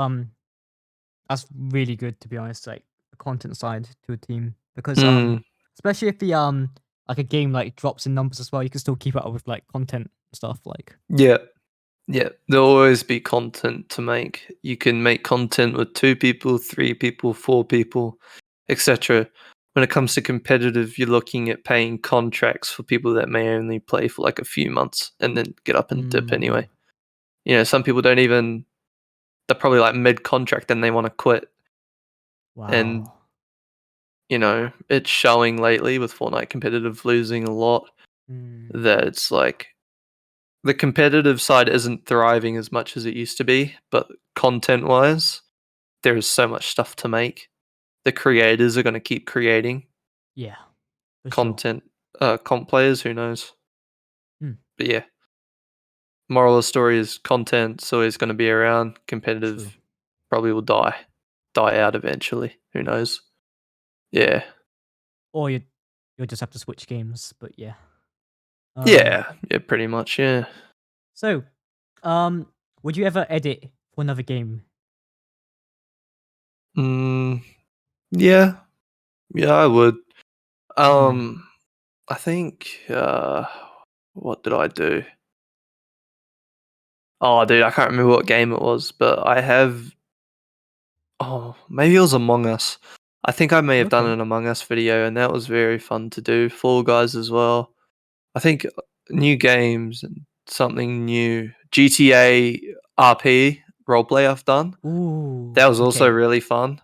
[SPEAKER 1] really good to be honest. Like the content side to a team because
[SPEAKER 2] Mm,
[SPEAKER 1] especially if the like a game like drops in numbers as well, you can still keep up with like content stuff. Like
[SPEAKER 2] yeah. Yeah. There'll always be content to make. You can make content with 2 people, 3 people, 4 people, etc. When it comes to competitive, you're looking at paying contracts for people that may only play for like a few months and then get up and dip
[SPEAKER 1] mm,
[SPEAKER 2] anyway. Some people don't even, they're probably like mid contract and they want to quit. And,
[SPEAKER 1] wow.
[SPEAKER 2] it's showing lately with Fortnite competitive losing a lot
[SPEAKER 1] Mm,
[SPEAKER 2] that it's like the competitive side isn't thriving as much as it used to be, but content wise, there is so much stuff to make. The creators are going to keep creating
[SPEAKER 1] yeah, for sure.
[SPEAKER 2] content. Comp players, who knows?
[SPEAKER 1] Mm,
[SPEAKER 2] But yeah, moral of the story is content's always going to be around.
[SPEAKER 1] true.
[SPEAKER 2] Competitive probably will die out eventually. Who knows? Yeah.
[SPEAKER 1] Or you'll just have to switch games. But yeah. Um.
[SPEAKER 2] Yeah. Yeah. Pretty much. Yeah.
[SPEAKER 1] So, um, would you ever edit for another game?
[SPEAKER 2] Mm, yeah. Yeah. I would.
[SPEAKER 1] Mm.
[SPEAKER 2] Um. I think. What did I do? Oh, dude, I can't remember what game it was, but I have. Oh, maybe it was Among Us. I think I may have done
[SPEAKER 1] Okay.
[SPEAKER 2] an Among Us video, and that was very fun to do. Fall Guys as well. I think new games and something new. GTA RP roleplay I've done.
[SPEAKER 1] Ooh.
[SPEAKER 2] That was also
[SPEAKER 1] Okay.
[SPEAKER 2] really fun.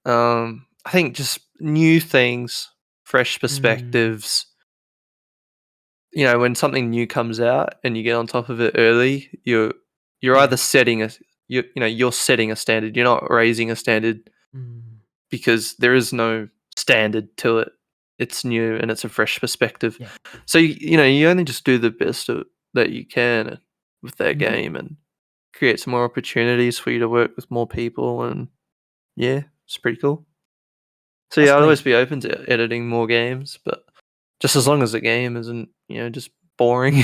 [SPEAKER 2] I think just new things, fresh
[SPEAKER 1] Mm.
[SPEAKER 2] perspectives. When something new comes out and you get on top of it early, you're
[SPEAKER 1] Yeah.
[SPEAKER 2] either you're setting a standard. You're not raising a standard,
[SPEAKER 1] Mm.
[SPEAKER 2] because there is no standard to it. It's new and it's a fresh perspective.
[SPEAKER 1] Yeah.
[SPEAKER 2] So you only just do the best that you can. with their game and creates more opportunities for you to work with more people, and yeah, it's pretty cool. So
[SPEAKER 1] That's
[SPEAKER 2] yeah, I'd always
[SPEAKER 1] great.
[SPEAKER 2] be open to editing more games, but just as long as the game isn't, just boring.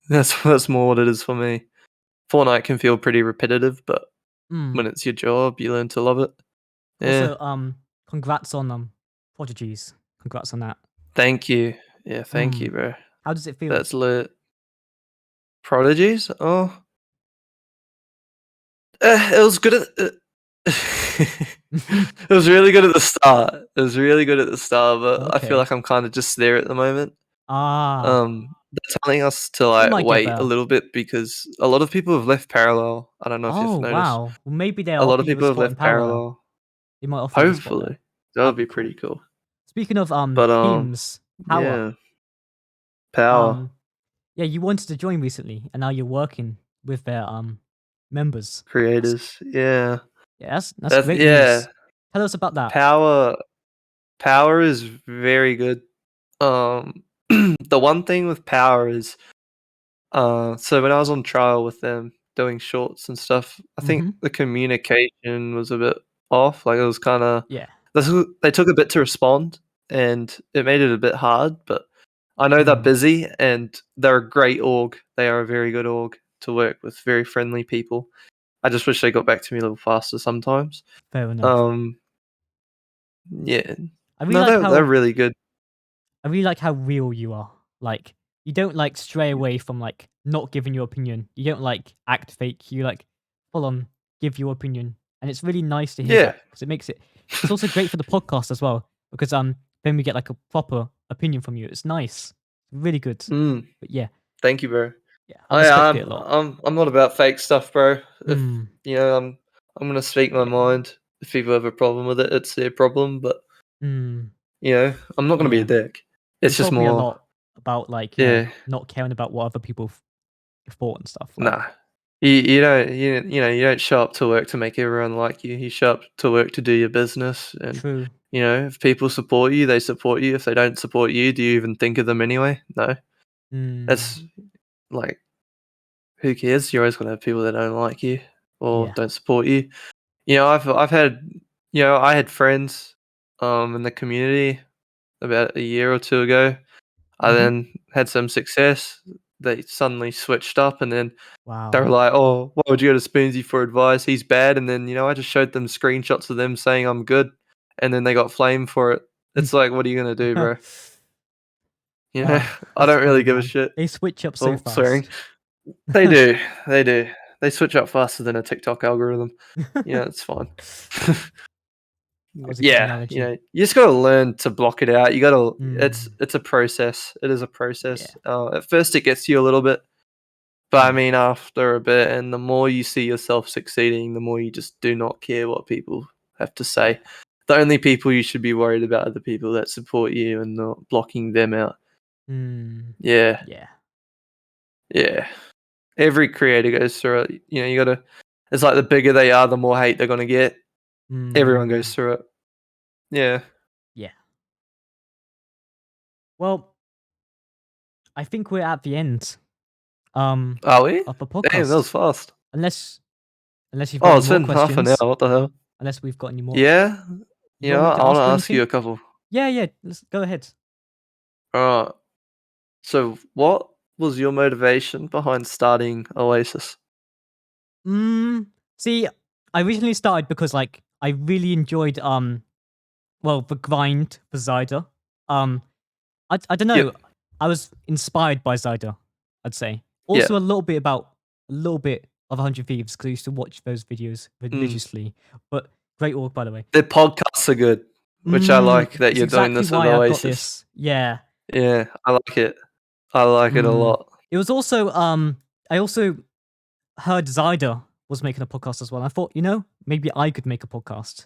[SPEAKER 2] That's more what it is for me. Fortnite can feel pretty repetitive, but
[SPEAKER 1] Mm.
[SPEAKER 2] when it's your job, you learn to love it. Yeah.
[SPEAKER 1] Also, congrats on Prodigies. Congrats on that.
[SPEAKER 2] Thank you. Yeah, thank you,
[SPEAKER 1] Mm.
[SPEAKER 2] bro.
[SPEAKER 1] How does it feel?
[SPEAKER 2] That's lit. Prodigies? Oh, it was good at. It was really good at the start. It was really good at the start, but I feel
[SPEAKER 1] Okay.
[SPEAKER 2] like I'm kind of just there at the moment.
[SPEAKER 1] Ah,
[SPEAKER 2] They're telling us to
[SPEAKER 1] it
[SPEAKER 2] like
[SPEAKER 1] might get
[SPEAKER 2] wait a
[SPEAKER 1] better.
[SPEAKER 2] little bit because a lot of people have left Parallel. I don't know if
[SPEAKER 1] Oh,
[SPEAKER 2] you've noticed.
[SPEAKER 1] wow. Well, maybe they'll
[SPEAKER 2] A lot
[SPEAKER 1] offer
[SPEAKER 2] of
[SPEAKER 1] you a
[SPEAKER 2] people have
[SPEAKER 1] spot in
[SPEAKER 2] left
[SPEAKER 1] parallel.
[SPEAKER 2] Parallel.
[SPEAKER 1] They might offer you a spot there.
[SPEAKER 2] Hopefully, that would
[SPEAKER 1] That'd
[SPEAKER 2] be
[SPEAKER 1] be cool.
[SPEAKER 2] pretty cool.
[SPEAKER 1] Speaking of
[SPEAKER 2] But
[SPEAKER 1] teams, Power.
[SPEAKER 2] yeah, Power
[SPEAKER 1] Um, yeah, you wanted to join recently, and now you're working with their members. That's,
[SPEAKER 2] creators. Yeah,
[SPEAKER 1] yeah, that's
[SPEAKER 2] that's
[SPEAKER 1] great
[SPEAKER 2] yeah.
[SPEAKER 1] news. Tell us about that.
[SPEAKER 2] Power Power is very good. Um, the one thing with Power is, so when I was on trial with them doing shorts and stuff, I think
[SPEAKER 1] Mm-hmm.
[SPEAKER 2] the communication was a bit off. Like it was kind of
[SPEAKER 1] Yeah.
[SPEAKER 2] they took a bit to respond, and it made it a bit hard. But I know they're
[SPEAKER 1] Mm,
[SPEAKER 2] busy, and they're a great org. They are a very good org to work with. Very friendly people. I just wish they got back to me a little faster sometimes.
[SPEAKER 1] fair enough.
[SPEAKER 2] Um, yeah,
[SPEAKER 1] I really
[SPEAKER 2] no,
[SPEAKER 1] like
[SPEAKER 2] they're
[SPEAKER 1] how
[SPEAKER 2] really good.
[SPEAKER 1] I really like how real you are. Like you don't like stray away from like not giving your opinion. You don't like act fake. You like full on give your opinion, and it's really nice to hear
[SPEAKER 2] Yeah.
[SPEAKER 1] that because it makes it. It's also great for the podcast as well because then we get like a proper opinion from you. It's nice, really good.
[SPEAKER 2] Mm,
[SPEAKER 1] But yeah,
[SPEAKER 2] thank you, bro.
[SPEAKER 1] yeah, I respect it a lot.
[SPEAKER 2] I'm not about fake stuff, bro. If
[SPEAKER 1] Mm,
[SPEAKER 2] I'm gonna speak my
[SPEAKER 1] yeah,
[SPEAKER 2] mind. If people have a problem with it, it's their problem. But
[SPEAKER 1] mm,
[SPEAKER 2] I'm not gonna be a
[SPEAKER 1] yeah.
[SPEAKER 2] dick.
[SPEAKER 1] You
[SPEAKER 2] It's just
[SPEAKER 1] told me a
[SPEAKER 2] more,
[SPEAKER 1] lot about like
[SPEAKER 2] yeah,
[SPEAKER 1] not caring about what other people thought and stuff.
[SPEAKER 2] nah.
[SPEAKER 1] Like
[SPEAKER 2] You don't show up to work to make everyone like you. You show up to work to do your business, and
[SPEAKER 1] true.
[SPEAKER 2] if people support you, they support you. If they don't support you, do you even think of them anyway? No.
[SPEAKER 1] Mm,
[SPEAKER 2] That's like, who cares? You're always gonna have people that don't like you or
[SPEAKER 1] yeah.
[SPEAKER 2] don't support you. I've had, I had friends in the community about a year or two ago. I
[SPEAKER 1] Mm-hmm.
[SPEAKER 2] then had some success. They suddenly switched up, and then they
[SPEAKER 1] Wow.
[SPEAKER 2] were like, "Oh, why would you go to Spoonzy for advice? He's bad." And then I just showed them screenshots of them saying I'm good, and then they got flamed for it. It's like, what are you gonna do, bro? I
[SPEAKER 1] That's
[SPEAKER 2] don't really
[SPEAKER 1] funny,
[SPEAKER 2] give a
[SPEAKER 1] man.
[SPEAKER 2] shit.
[SPEAKER 1] They switch up so
[SPEAKER 2] Oh, swearing.
[SPEAKER 1] fast.
[SPEAKER 2] They do. They do. They switch up faster than a TikTok algorithm. Yeah, it's fine.
[SPEAKER 1] That was a good
[SPEAKER 2] Yeah,
[SPEAKER 1] analogy.
[SPEAKER 2] you just gotta learn to block it out. You gotta.
[SPEAKER 1] Mm,
[SPEAKER 2] It's a process. It is a
[SPEAKER 1] yeah.
[SPEAKER 2] process. At first, it gets you a little bit, but I
[SPEAKER 1] Mm,
[SPEAKER 2] mean, after a bit, and the more you see yourself succeeding, the more you just do not care what people have to
[SPEAKER 1] yeah.
[SPEAKER 2] say. The only people you should be worried about are the people that support you and not blocking them out.
[SPEAKER 1] Mm,
[SPEAKER 2] Yeah,
[SPEAKER 1] yeah.
[SPEAKER 2] yeah. Every creator goes through it. You gotta. It's like the bigger they are, the more hate they're gonna get. Everyone goes
[SPEAKER 1] Mm,
[SPEAKER 2] through it. Yeah.
[SPEAKER 1] yeah. Well, I think we're at the end um
[SPEAKER 2] Are we?
[SPEAKER 1] of the
[SPEAKER 2] Damn, that was
[SPEAKER 1] podcast.
[SPEAKER 2] fast.
[SPEAKER 1] Unless you've got
[SPEAKER 2] Oh,
[SPEAKER 1] any
[SPEAKER 2] it's
[SPEAKER 1] more
[SPEAKER 2] been half an hour.
[SPEAKER 1] questions.
[SPEAKER 2] What the hell?
[SPEAKER 1] Unless we've got any more.
[SPEAKER 2] Yeah.
[SPEAKER 1] You want me to
[SPEAKER 2] I want to
[SPEAKER 1] ask you
[SPEAKER 2] ask you
[SPEAKER 1] anything?
[SPEAKER 2] a couple.
[SPEAKER 1] Yeah, yeah. Let's go ahead.
[SPEAKER 2] Alright. So, what was your motivation behind starting Oasis?
[SPEAKER 1] Mm, see, I recently started because like I really enjoyed well, the grind for Zyda. Um, I don't
[SPEAKER 2] Yep.
[SPEAKER 1] know. I was inspired by Zyda, I'd say.
[SPEAKER 2] Yeah.
[SPEAKER 1] Also, a little bit of 100 Thieves because I used to watch those videos
[SPEAKER 2] Mm.
[SPEAKER 1] religiously. But great org, by the way.
[SPEAKER 2] The podcasts are good, which I like that
[SPEAKER 1] It's
[SPEAKER 2] you're doing
[SPEAKER 1] exactly
[SPEAKER 2] this with
[SPEAKER 1] why I've got
[SPEAKER 2] Oasis.
[SPEAKER 1] this. Yeah.
[SPEAKER 2] Yeah, I like it. I like it a
[SPEAKER 1] Mm.
[SPEAKER 2] lot.
[SPEAKER 1] It was also I also heard Zyda was making a podcast as well. I thought, maybe I could make a podcast.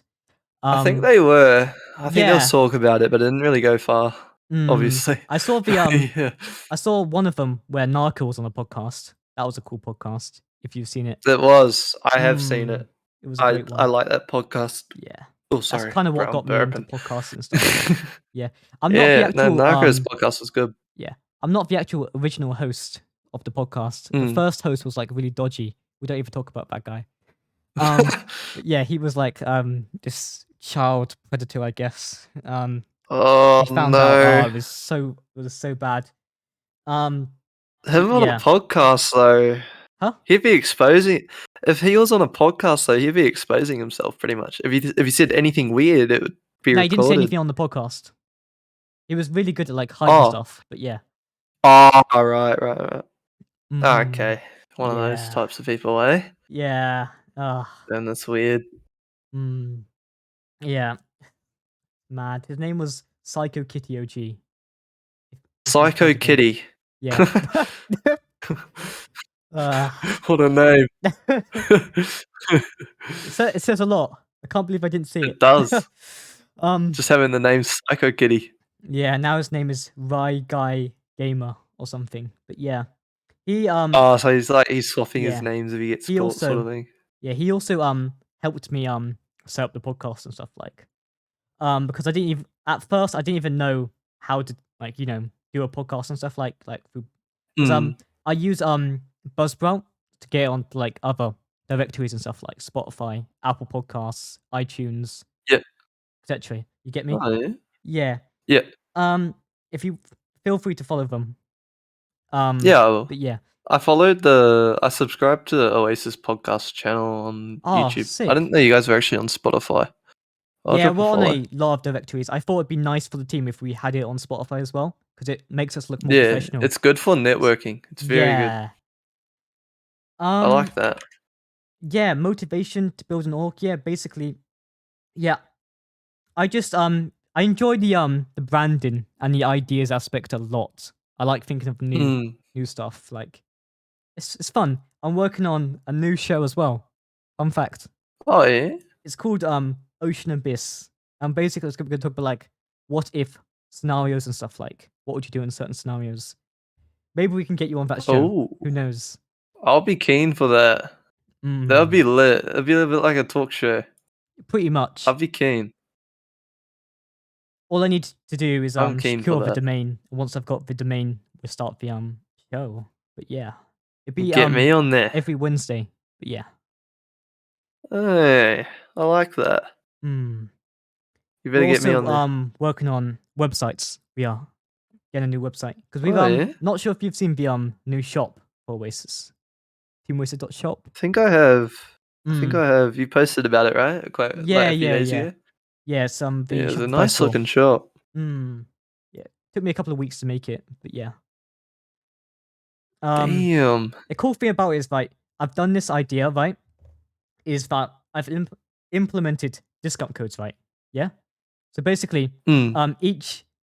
[SPEAKER 2] I think
[SPEAKER 1] Um,
[SPEAKER 2] they were. I think there was
[SPEAKER 1] yeah.
[SPEAKER 2] talk about it, but it didn't really go far. Obviously.
[SPEAKER 1] I saw
[SPEAKER 2] Yeah.
[SPEAKER 1] I saw one of them where Narco was on a podcast. That was a cool podcast. If you've seen it,
[SPEAKER 2] It was. I have seen
[SPEAKER 1] mm,
[SPEAKER 2] it.
[SPEAKER 1] it was a
[SPEAKER 2] I
[SPEAKER 1] great
[SPEAKER 2] I
[SPEAKER 1] one.
[SPEAKER 2] like that podcast.
[SPEAKER 1] Yeah,
[SPEAKER 2] Oh,
[SPEAKER 1] that's
[SPEAKER 2] sorry,
[SPEAKER 1] kind of what
[SPEAKER 2] bro, I'm
[SPEAKER 1] got me into
[SPEAKER 2] burping.
[SPEAKER 1] podcasts and stuff. Yeah, I'm not the
[SPEAKER 2] Yeah, no,
[SPEAKER 1] actual
[SPEAKER 2] Narcos podcast was good.
[SPEAKER 1] yeah, I'm not the actual original host of the podcast. The
[SPEAKER 2] Mm.
[SPEAKER 1] first host was like really dodgy. We don't even talk about that guy. But yeah, he was like this child predator, I guess.
[SPEAKER 2] Oh
[SPEAKER 1] We found out. Oh,
[SPEAKER 2] no.
[SPEAKER 1] it was so bad. Um,
[SPEAKER 2] Him on a
[SPEAKER 1] yeah.
[SPEAKER 2] podcast though.
[SPEAKER 1] Huh?
[SPEAKER 2] He'd be exposing. If he was on a podcast though, he'd be exposing himself pretty much. If he said anything weird, it would be
[SPEAKER 1] No, he didn't say
[SPEAKER 2] recorded.
[SPEAKER 1] anything on the podcast. He was really good at like hiding
[SPEAKER 2] Oh.
[SPEAKER 1] stuff. But yeah.
[SPEAKER 2] Oh, right.
[SPEAKER 1] Mm,
[SPEAKER 2] Okay. One of those
[SPEAKER 1] yeah.
[SPEAKER 2] types of people, eh?
[SPEAKER 1] Yeah.
[SPEAKER 2] Then that's weird.
[SPEAKER 1] Yeah. Mad. His name was Psycho Kitty OG. If you've
[SPEAKER 2] Psycho
[SPEAKER 1] heard of him.
[SPEAKER 2] Kitty.
[SPEAKER 1] Yeah.
[SPEAKER 2] What a name.
[SPEAKER 1] It says a lot. I can't believe I didn't see
[SPEAKER 2] It
[SPEAKER 1] it.
[SPEAKER 2] does.
[SPEAKER 1] Um.
[SPEAKER 2] Just having the name Psycho Kitty.
[SPEAKER 1] Yeah. Now his name is Rye Guy Gamer or something. But yeah, he
[SPEAKER 2] Oh, so he's swapping his
[SPEAKER 1] yeah.
[SPEAKER 2] names if he gets
[SPEAKER 1] He
[SPEAKER 2] caught, sort of
[SPEAKER 1] also
[SPEAKER 2] thing.
[SPEAKER 1] yeah he also helped me set up the podcast and stuff like because I didn't even at first I didn't even know how to like do a podcast and stuff like because
[SPEAKER 2] Mm.
[SPEAKER 1] I use Buzzsprout to get onto like other directories and stuff like Spotify, Apple Podcasts, iTunes,
[SPEAKER 2] Yeah.
[SPEAKER 1] etc. You get me?
[SPEAKER 2] Oh yeah.
[SPEAKER 1] Yeah.
[SPEAKER 2] Yeah.
[SPEAKER 1] If you feel free to follow them.
[SPEAKER 2] Yeah. I will.
[SPEAKER 1] But yeah.
[SPEAKER 2] I subscribed to the Oasis podcast channel on
[SPEAKER 1] Oh,
[SPEAKER 2] YouTube. I
[SPEAKER 1] sick.
[SPEAKER 2] didn't know you guys were actually on Spotify. I'll
[SPEAKER 1] Yeah,
[SPEAKER 2] drop
[SPEAKER 1] we're
[SPEAKER 2] a
[SPEAKER 1] on
[SPEAKER 2] follow.
[SPEAKER 1] a lot of directories. I thought it'd be nice for the team if we had it on Spotify as well, because it makes us look more
[SPEAKER 2] Yeah,
[SPEAKER 1] professional.
[SPEAKER 2] it's good for networking. It's very good.
[SPEAKER 1] Yeah.
[SPEAKER 2] I like that.
[SPEAKER 1] Yeah, motivation to build an org. Yeah, basically. Yeah. I just I enjoy the branding and the ideas aspect a lot. I like thinking of new stuff. Like it's fun. I'm working on a new show as well. Fun fact.
[SPEAKER 2] Oh yeah.
[SPEAKER 1] It's called Ocean Abyss. And basically it's gonna talk about like what if scenarios and stuff like what would you do in certain scenarios. Maybe we can get you on that show.
[SPEAKER 2] Oh,
[SPEAKER 1] Who knows?
[SPEAKER 2] I'll be keen for that. That would be lit. It'd be a bit like a talk show.
[SPEAKER 1] Pretty much.
[SPEAKER 2] I'd be keen.
[SPEAKER 1] All I need to do is
[SPEAKER 2] I'm keen for
[SPEAKER 1] secure the
[SPEAKER 2] that.
[SPEAKER 1] domain. Once I've got the domain, we'll start the show. But yeah, it'd be
[SPEAKER 2] Get me on there.
[SPEAKER 1] every Wednesday. But yeah.
[SPEAKER 2] Hey, I like that. You better
[SPEAKER 1] We're
[SPEAKER 2] get me
[SPEAKER 1] also
[SPEAKER 2] on there.
[SPEAKER 1] working on websites. We are getting a new website because we've not sure if you've seen the new shop for Oasis. TeamOasis.shop.
[SPEAKER 2] I think I have. You posted about it, right? Quite like a few days ago.
[SPEAKER 1] Yeah,
[SPEAKER 2] Yeah, it was a nice looking
[SPEAKER 1] shop.
[SPEAKER 2] shop.
[SPEAKER 1] Yeah, took me a couple of weeks to make it, but yeah.
[SPEAKER 2] Damn.
[SPEAKER 1] The cool thing about it is like I've done this idea, right? Is that I've implemented discount codes, right? Yeah. So basically, so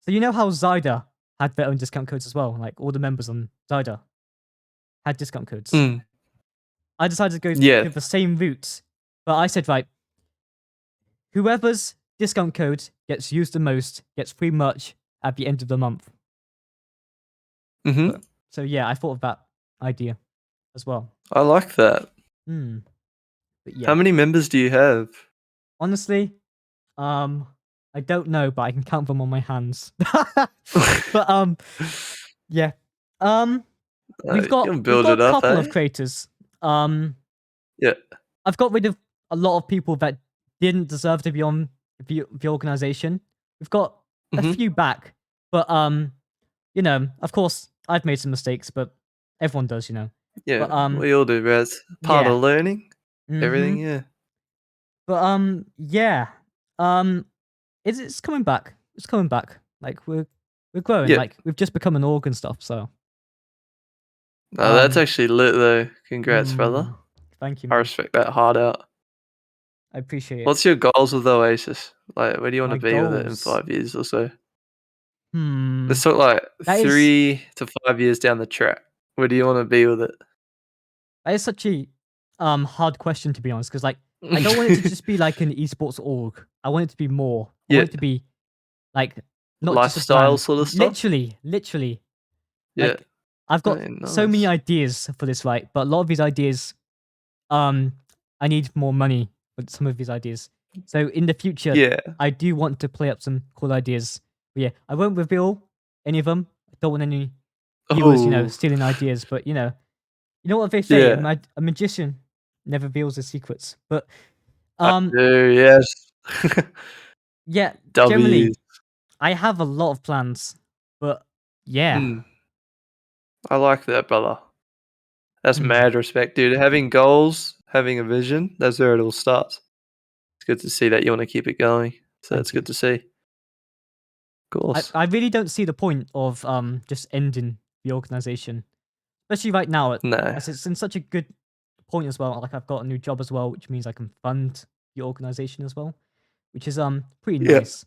[SPEAKER 1] you know how Zyda had their own discount codes as well, like all the members on Zyda had discount codes. I decided to go through the same route, but I said, right, whoever's discount code gets used the most gets free merch at the end of the month. So yeah, I thought of that idea as well.
[SPEAKER 2] I like that.
[SPEAKER 1] But yeah.
[SPEAKER 2] How many members do you have?
[SPEAKER 1] Honestly, I don't know, but I can count them on my hands. But yeah. We've got a couple of creators.
[SPEAKER 2] Yeah.
[SPEAKER 1] I've got rid of a lot of people that didn't deserve to be on the organization. We've got a few back, but of course, I've made some mistakes, but everyone does,
[SPEAKER 2] Yeah,
[SPEAKER 1] but,
[SPEAKER 2] we all do, Raz. Part of learning. Everything, yeah.
[SPEAKER 1] But yeah. It's coming back. It's coming back. Like we're growing.
[SPEAKER 2] Yeah.
[SPEAKER 1] Like we've just become an org and stuff. So.
[SPEAKER 2] No, that's actually lit though. Congrats, brother.
[SPEAKER 1] Thank you.
[SPEAKER 2] Man. I respect that hard out.
[SPEAKER 1] I appreciate it.
[SPEAKER 2] What's your goals with Oasis? Like, where do you want to be with it in
[SPEAKER 1] goals?
[SPEAKER 2] 5 years or so? Let's talk like
[SPEAKER 1] That
[SPEAKER 2] 3 to 5 years down the track. Where do you want to be with it?
[SPEAKER 1] That is such a hard question, to be honest, because like I don't want it to just be like an esports org. I want it to be more. I want it to be like not
[SPEAKER 2] lifestyle
[SPEAKER 1] just
[SPEAKER 2] sort of stuff.
[SPEAKER 1] Literally.
[SPEAKER 2] Yeah.
[SPEAKER 1] Like, I've got so many ideas for this, right? But a lot of these ideas, I need more money with some of these ideas. So in the future, I do want to play up some cool ideas. But yeah, I won't reveal any of them. I don't want any he was,
[SPEAKER 2] Oh,
[SPEAKER 1] stealing ideas. But you know what they say:
[SPEAKER 2] yeah,
[SPEAKER 1] a magician never reveals his secrets. But
[SPEAKER 2] I do. Yes.
[SPEAKER 1] yeah, generally,
[SPEAKER 2] W's.
[SPEAKER 1] I have a lot of plans. But yeah,
[SPEAKER 2] Mm, I like that, brother. That's
[SPEAKER 1] mm,
[SPEAKER 2] mad respect, dude. Having goals, having a vision, that's where it all starts. It's good to see that you want to keep it going. So
[SPEAKER 1] thank
[SPEAKER 2] that's
[SPEAKER 1] you.
[SPEAKER 2] good to see. Of course.
[SPEAKER 1] I really don't see the point of just ending the organization, especially right now,
[SPEAKER 2] No.
[SPEAKER 1] as it's in such a good point as well. Like I've got a new job as well, which means I can fund the organization as well, which is pretty
[SPEAKER 2] Yeah.
[SPEAKER 1] nice.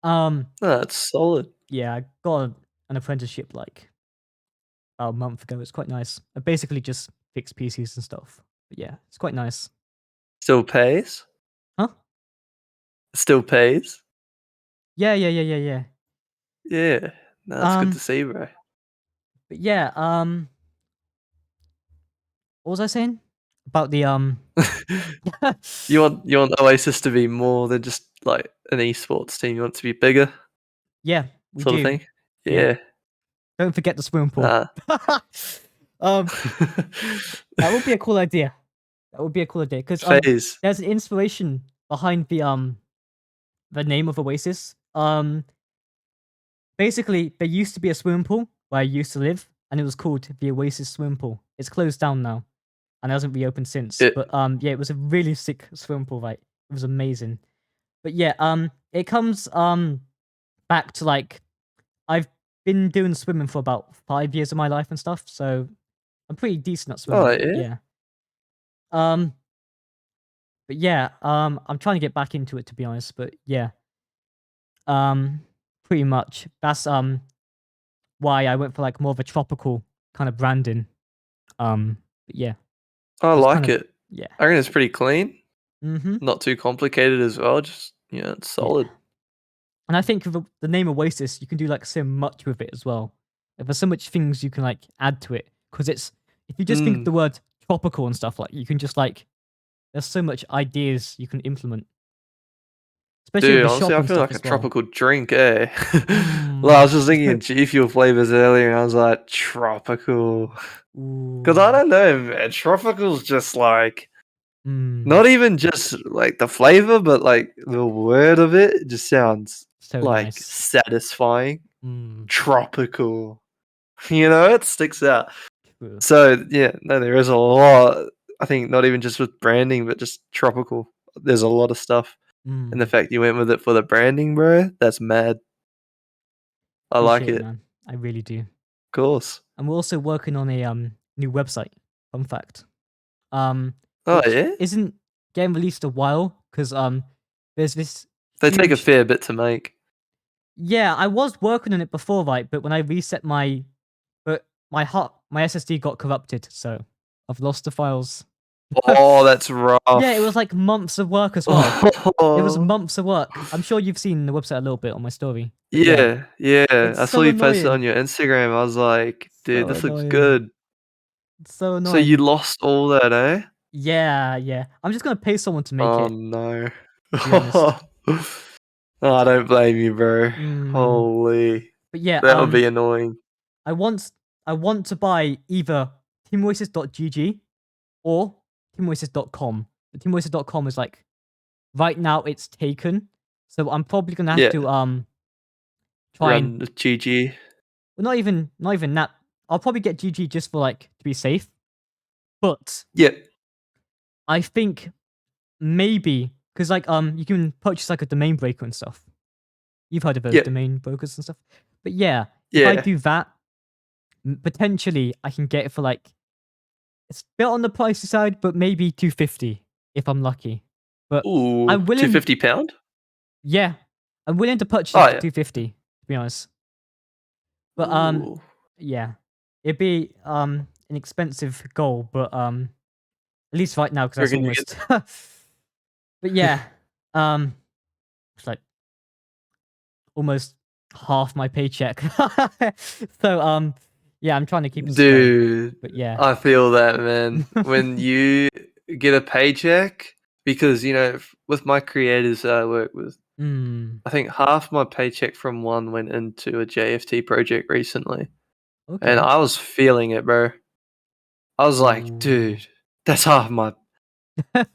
[SPEAKER 1] Um,
[SPEAKER 2] No, that's solid.
[SPEAKER 1] yeah, I got an apprenticeship like a month ago. It's quite nice. I basically just fix PCs and stuff. But yeah, it's quite nice.
[SPEAKER 2] Still pays?
[SPEAKER 1] Huh?
[SPEAKER 2] Still pays?
[SPEAKER 1] Yeah.
[SPEAKER 2] Yeah. No, that's good to
[SPEAKER 1] Um,
[SPEAKER 2] see, bro.
[SPEAKER 1] but yeah, what was I saying about the
[SPEAKER 2] You want Oasis to be more than just like an esports team. You want it to be bigger,
[SPEAKER 1] Yeah, we
[SPEAKER 2] sort of
[SPEAKER 1] do.
[SPEAKER 2] thing.
[SPEAKER 1] Yeah,
[SPEAKER 2] Yeah.
[SPEAKER 1] don't forget the swimming pool.
[SPEAKER 2] Nah.
[SPEAKER 1] um, that would be a cool idea. That would be a cool idea because
[SPEAKER 2] Phase.
[SPEAKER 1] there's an inspiration behind the name of Oasis. Basically, there used to be a swimming pool where I used to live, and it was called the Oasis swimming pool. It's closed down now, and hasn't reopened since.
[SPEAKER 2] Yeah.
[SPEAKER 1] But yeah, it was a really sick swimming pool, right? It was amazing. But yeah, it comes back to like I've been doing swimming for about 5 years of my life and stuff, so I'm pretty decent at
[SPEAKER 2] Oh
[SPEAKER 1] swimming.
[SPEAKER 2] yeah.
[SPEAKER 1] Yeah. Um, but yeah, I'm trying to get back into it to be honest. But yeah, um, pretty much that's why I went for like more of a tropical kind of branding. But yeah,
[SPEAKER 2] I
[SPEAKER 1] that's kind
[SPEAKER 2] like
[SPEAKER 1] of
[SPEAKER 2] it.
[SPEAKER 1] yeah.
[SPEAKER 2] I reckon it's pretty clean.
[SPEAKER 1] Mm-hmm.
[SPEAKER 2] Not too complicated as well. Just it's
[SPEAKER 1] Yeah,
[SPEAKER 2] solid.
[SPEAKER 1] and I think with the name Oasis, you can do like so much with it as well. Like, there's so much things you can like add to it because it's if you just think of
[SPEAKER 2] Mm.
[SPEAKER 1] the word tropical and stuff, like you can just like there's so much ideas you can implement, especially with
[SPEAKER 2] Dude,
[SPEAKER 1] the
[SPEAKER 2] honestly,
[SPEAKER 1] shop
[SPEAKER 2] I
[SPEAKER 1] and
[SPEAKER 2] feel
[SPEAKER 1] stuff
[SPEAKER 2] like a
[SPEAKER 1] as well.
[SPEAKER 2] tropical drink, eh? Well, I
[SPEAKER 1] Mm.
[SPEAKER 2] was just thinking G Fuel flavors earlier, and I was like, tropical. Because I
[SPEAKER 1] Ooh.
[SPEAKER 2] don't know, man. Tropical's just like,
[SPEAKER 1] Mm.
[SPEAKER 2] not even just like the flavor, but like the word of it just sounds
[SPEAKER 1] So
[SPEAKER 2] like
[SPEAKER 1] nice.
[SPEAKER 2] satisfying.
[SPEAKER 1] Mm.
[SPEAKER 2] Tropical. It sticks out.
[SPEAKER 1] True.
[SPEAKER 2] So, yeah, no, there is a lot. I think not even just with branding, but just tropical. There's a lot of stuff. And the
[SPEAKER 1] Mm.
[SPEAKER 2] fact you went with it for the branding, bro, that's mad. I like
[SPEAKER 1] Appreciate it,
[SPEAKER 2] it. Of
[SPEAKER 1] man. I really do.
[SPEAKER 2] course.
[SPEAKER 1] And we're also working on a new website. Fun fact. Um,
[SPEAKER 2] Oh,
[SPEAKER 1] which
[SPEAKER 2] yeah?
[SPEAKER 1] isn't getting released a while because there's this
[SPEAKER 2] They take a
[SPEAKER 1] huge.
[SPEAKER 2] fair bit to make.
[SPEAKER 1] Yeah, I was working on it before, right? But when I reset my SSD got corrupted, so I've lost the files.
[SPEAKER 2] Oh, that's
[SPEAKER 1] Yeah, it
[SPEAKER 2] rough.
[SPEAKER 1] was like months of work as well. It was
[SPEAKER 2] Oh,
[SPEAKER 1] months of work. I'm sure you've seen the website a little bit on my story. But yeah,
[SPEAKER 2] yeah, yeah.
[SPEAKER 1] it's
[SPEAKER 2] I saw
[SPEAKER 1] so
[SPEAKER 2] you post it
[SPEAKER 1] annoying.
[SPEAKER 2] on your Instagram. I was like, dude,
[SPEAKER 1] So
[SPEAKER 2] this looks
[SPEAKER 1] annoying.
[SPEAKER 2] good.
[SPEAKER 1] It's so
[SPEAKER 2] So you
[SPEAKER 1] annoying.
[SPEAKER 2] lost all that, eh?
[SPEAKER 1] Yeah. I'm just gonna pay someone to make
[SPEAKER 2] Oh,
[SPEAKER 1] it,
[SPEAKER 2] no.
[SPEAKER 1] to be honest.
[SPEAKER 2] Oh, I don't blame you, bro.
[SPEAKER 1] Mm.
[SPEAKER 2] Holy.
[SPEAKER 1] But yeah,
[SPEAKER 2] That would be annoying.
[SPEAKER 1] I want I want to buy either teamvoices.gg or teamvoices.com. But teamvoices.com is like right now it's taken. So I'm probably gonna have
[SPEAKER 2] Yeah,
[SPEAKER 1] to try and
[SPEAKER 2] run the GG.
[SPEAKER 1] well not even that. I'll probably get GG just for like to be safe. But
[SPEAKER 2] Yeah,
[SPEAKER 1] I think maybe because like you can purchase like a domain breaker and stuff. You've heard of those
[SPEAKER 2] yeah,
[SPEAKER 1] domain brokers and stuff. But yeah, if I
[SPEAKER 2] yeah.
[SPEAKER 1] do that, potentially I can get it for like it's a bit on the pricey side, but maybe 250 if I'm lucky. But
[SPEAKER 2] Ooh,
[SPEAKER 1] I'm willing,
[SPEAKER 2] £250?
[SPEAKER 1] yeah, I'm willing to purchase
[SPEAKER 2] Oh,
[SPEAKER 1] it for
[SPEAKER 2] yeah.
[SPEAKER 1] 250 to be honest. But
[SPEAKER 2] Ooh.
[SPEAKER 1] yeah, it'd be an expensive goal, but at least right now because
[SPEAKER 2] You
[SPEAKER 1] that's
[SPEAKER 2] reckon you
[SPEAKER 1] almost. But yeah, um, it's like almost half my paycheck. So yeah, I'm trying to keep it small.
[SPEAKER 2] Dude,
[SPEAKER 1] But yeah.
[SPEAKER 2] I feel that, man. When you get a paycheck, because, with my creators that I work with,
[SPEAKER 1] Mm.
[SPEAKER 2] I think half my paycheck from one went into a JFT project recently. and
[SPEAKER 1] Okay.
[SPEAKER 2] I was feeling it, bro. I was like,
[SPEAKER 1] Ooh.
[SPEAKER 2] dude, that's half my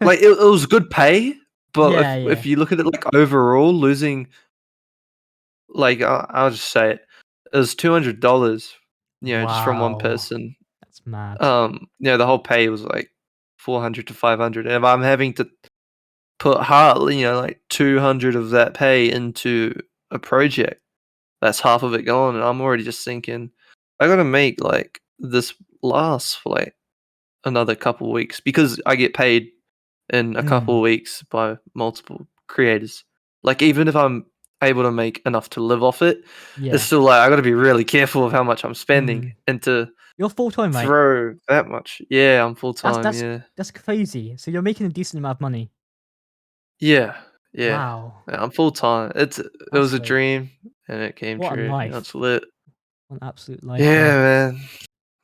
[SPEAKER 2] like. It was good pay, but
[SPEAKER 1] Yeah,
[SPEAKER 2] if
[SPEAKER 1] yeah.
[SPEAKER 2] you look at it like overall, losing like I'll just say it, it was $200. Just from one
[SPEAKER 1] Wow.
[SPEAKER 2] person.
[SPEAKER 1] That's mad.
[SPEAKER 2] The whole pay was like 400 to 500, and if I'm having to put hardly, like 200 of that pay into a project, that's half of it gone, and I'm already just thinking, I gotta make like this last for like another couple weeks because I get paid in a couple
[SPEAKER 1] Mm.
[SPEAKER 2] of weeks by multiple creators. Like even if I'm able to make enough to live off it, it's
[SPEAKER 1] Yeah.
[SPEAKER 2] still like I got to be really careful of how much I'm spending,
[SPEAKER 1] Mm.
[SPEAKER 2] and to
[SPEAKER 1] You're full time, right?
[SPEAKER 2] throw that much. Yeah, I'm full
[SPEAKER 1] That's
[SPEAKER 2] time.
[SPEAKER 1] that's
[SPEAKER 2] Yeah,
[SPEAKER 1] that's crazy. So you're making a decent amount of money.
[SPEAKER 2] yeah, yeah.
[SPEAKER 1] Wow.
[SPEAKER 2] Yeah, I'm full time. It
[SPEAKER 1] That's
[SPEAKER 2] was a
[SPEAKER 1] so.
[SPEAKER 2] dream, and it came
[SPEAKER 1] What a
[SPEAKER 2] true.
[SPEAKER 1] life.
[SPEAKER 2] It's lit.
[SPEAKER 1] What an absolute life,
[SPEAKER 2] Yeah,
[SPEAKER 1] man.
[SPEAKER 2] man.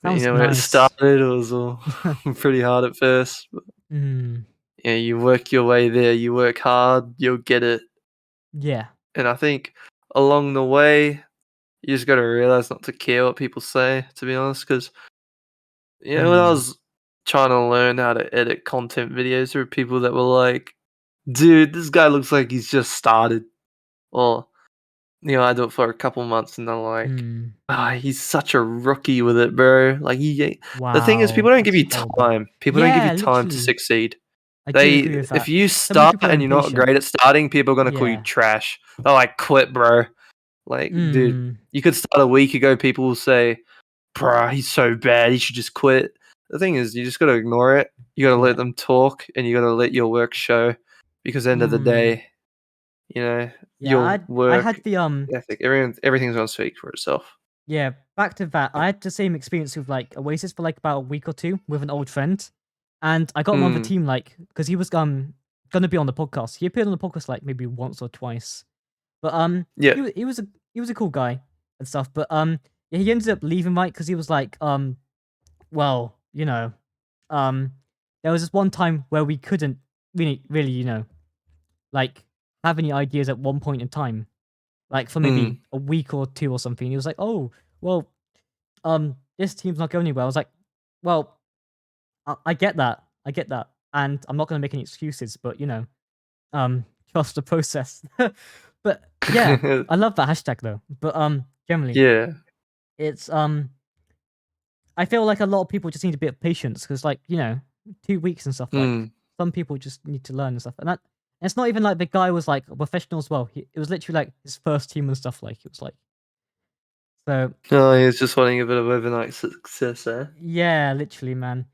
[SPEAKER 1] Sounds
[SPEAKER 2] When it
[SPEAKER 1] nice.
[SPEAKER 2] started, it was all pretty hard at first. But,
[SPEAKER 1] Mm.
[SPEAKER 2] you work your way there. You work hard, you'll get it.
[SPEAKER 1] Yeah.
[SPEAKER 2] And I think along the way, you just got to realize not to care what people say. To be honest, because when I
[SPEAKER 1] Mm.
[SPEAKER 2] was trying to learn how to edit content videos, there were people that were like, "Dude, this guy looks like he's just started," or I do it for a couple months, and they're like,
[SPEAKER 1] Mm.
[SPEAKER 2] He's such a rookie with it, bro. Like the thing is, people
[SPEAKER 1] Wow.
[SPEAKER 2] don't give
[SPEAKER 1] That's
[SPEAKER 2] you
[SPEAKER 1] horrible.
[SPEAKER 2] time. People don't give you
[SPEAKER 1] Yeah,
[SPEAKER 2] time to
[SPEAKER 1] literally.
[SPEAKER 2] succeed.
[SPEAKER 1] I do agree with
[SPEAKER 2] If
[SPEAKER 1] that.
[SPEAKER 2] you
[SPEAKER 1] So many
[SPEAKER 2] start
[SPEAKER 1] people are
[SPEAKER 2] and you're not
[SPEAKER 1] impatient.
[SPEAKER 2] great at starting, people are gonna call you
[SPEAKER 1] Yeah.
[SPEAKER 2] trash. They're like, quit, bro. Like, dude,
[SPEAKER 1] Mm.
[SPEAKER 2] you could start a week ago. People will say, bruh, he's so bad. He should just quit. The thing is, you just gotta ignore it. You gotta let
[SPEAKER 1] Yeah.
[SPEAKER 2] them talk, and you gotta let your work show. Because at the end of the
[SPEAKER 1] Mm.
[SPEAKER 2] day, you know,
[SPEAKER 1] Yeah,
[SPEAKER 2] your
[SPEAKER 1] I had
[SPEAKER 2] work
[SPEAKER 1] the
[SPEAKER 2] ethic, everything's gonna speak for itself.
[SPEAKER 1] yeah, back to that. I had the same experience with like Oasis for like about a week or two with an old friend. And I got him on the
[SPEAKER 2] Mm,
[SPEAKER 1] team like because he was gonna be on the podcast. He appeared on the podcast like maybe once or twice. But
[SPEAKER 2] yeah.
[SPEAKER 1] he was a cool guy and stuff. But yeah, he ended up leaving right because he was like well, um there was this one time where we couldn't really, like have any ideas at one point in time. Like for maybe
[SPEAKER 2] Mm.
[SPEAKER 1] a week or two or something. He was like, "Oh, well, this team's not going anywhere." I was like, "Well, I get that. I get that. And I'm not gonna make any excuses, but trust the process." But yeah, I love that hashtag though. But generally,
[SPEAKER 2] Yeah.
[SPEAKER 1] it's I feel like a lot of people just need a bit of patience because, like, 2 weeks and stuff. Like,
[SPEAKER 2] Mm.
[SPEAKER 1] some people just need to learn and stuff. And it's not even like the guy was like a professional as well. It was literally like his first team and stuff. Like, it was like so.
[SPEAKER 2] No, he was just wanting a bit of overnight success, eh?
[SPEAKER 1] Yeah, literally, man.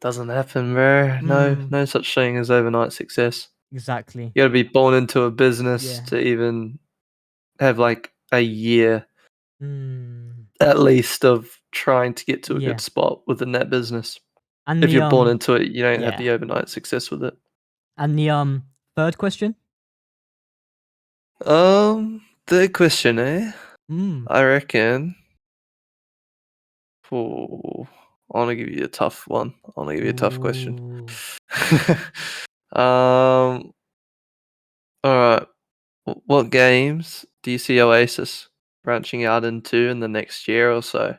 [SPEAKER 2] Doesn't happen, bro. No,
[SPEAKER 1] Mm,
[SPEAKER 2] no such thing as overnight success.
[SPEAKER 1] exactly.
[SPEAKER 2] You gotta be born into a business
[SPEAKER 1] Yeah.
[SPEAKER 2] to even have like a year
[SPEAKER 1] Mm,
[SPEAKER 2] at least of trying to get to a good
[SPEAKER 1] yeah.
[SPEAKER 2] spot within that business.
[SPEAKER 1] And
[SPEAKER 2] If
[SPEAKER 1] the
[SPEAKER 2] you're born into it, you don't have
[SPEAKER 1] yeah.
[SPEAKER 2] the overnight success with it.
[SPEAKER 1] And the third question.
[SPEAKER 2] Third question, eh?
[SPEAKER 1] Mm.
[SPEAKER 2] I reckon. Oh, I want to give you a tough one. I want to give you a tough question.
[SPEAKER 1] Ooh.
[SPEAKER 2] All right. What games do you see Oasis branching out into in the next year or so?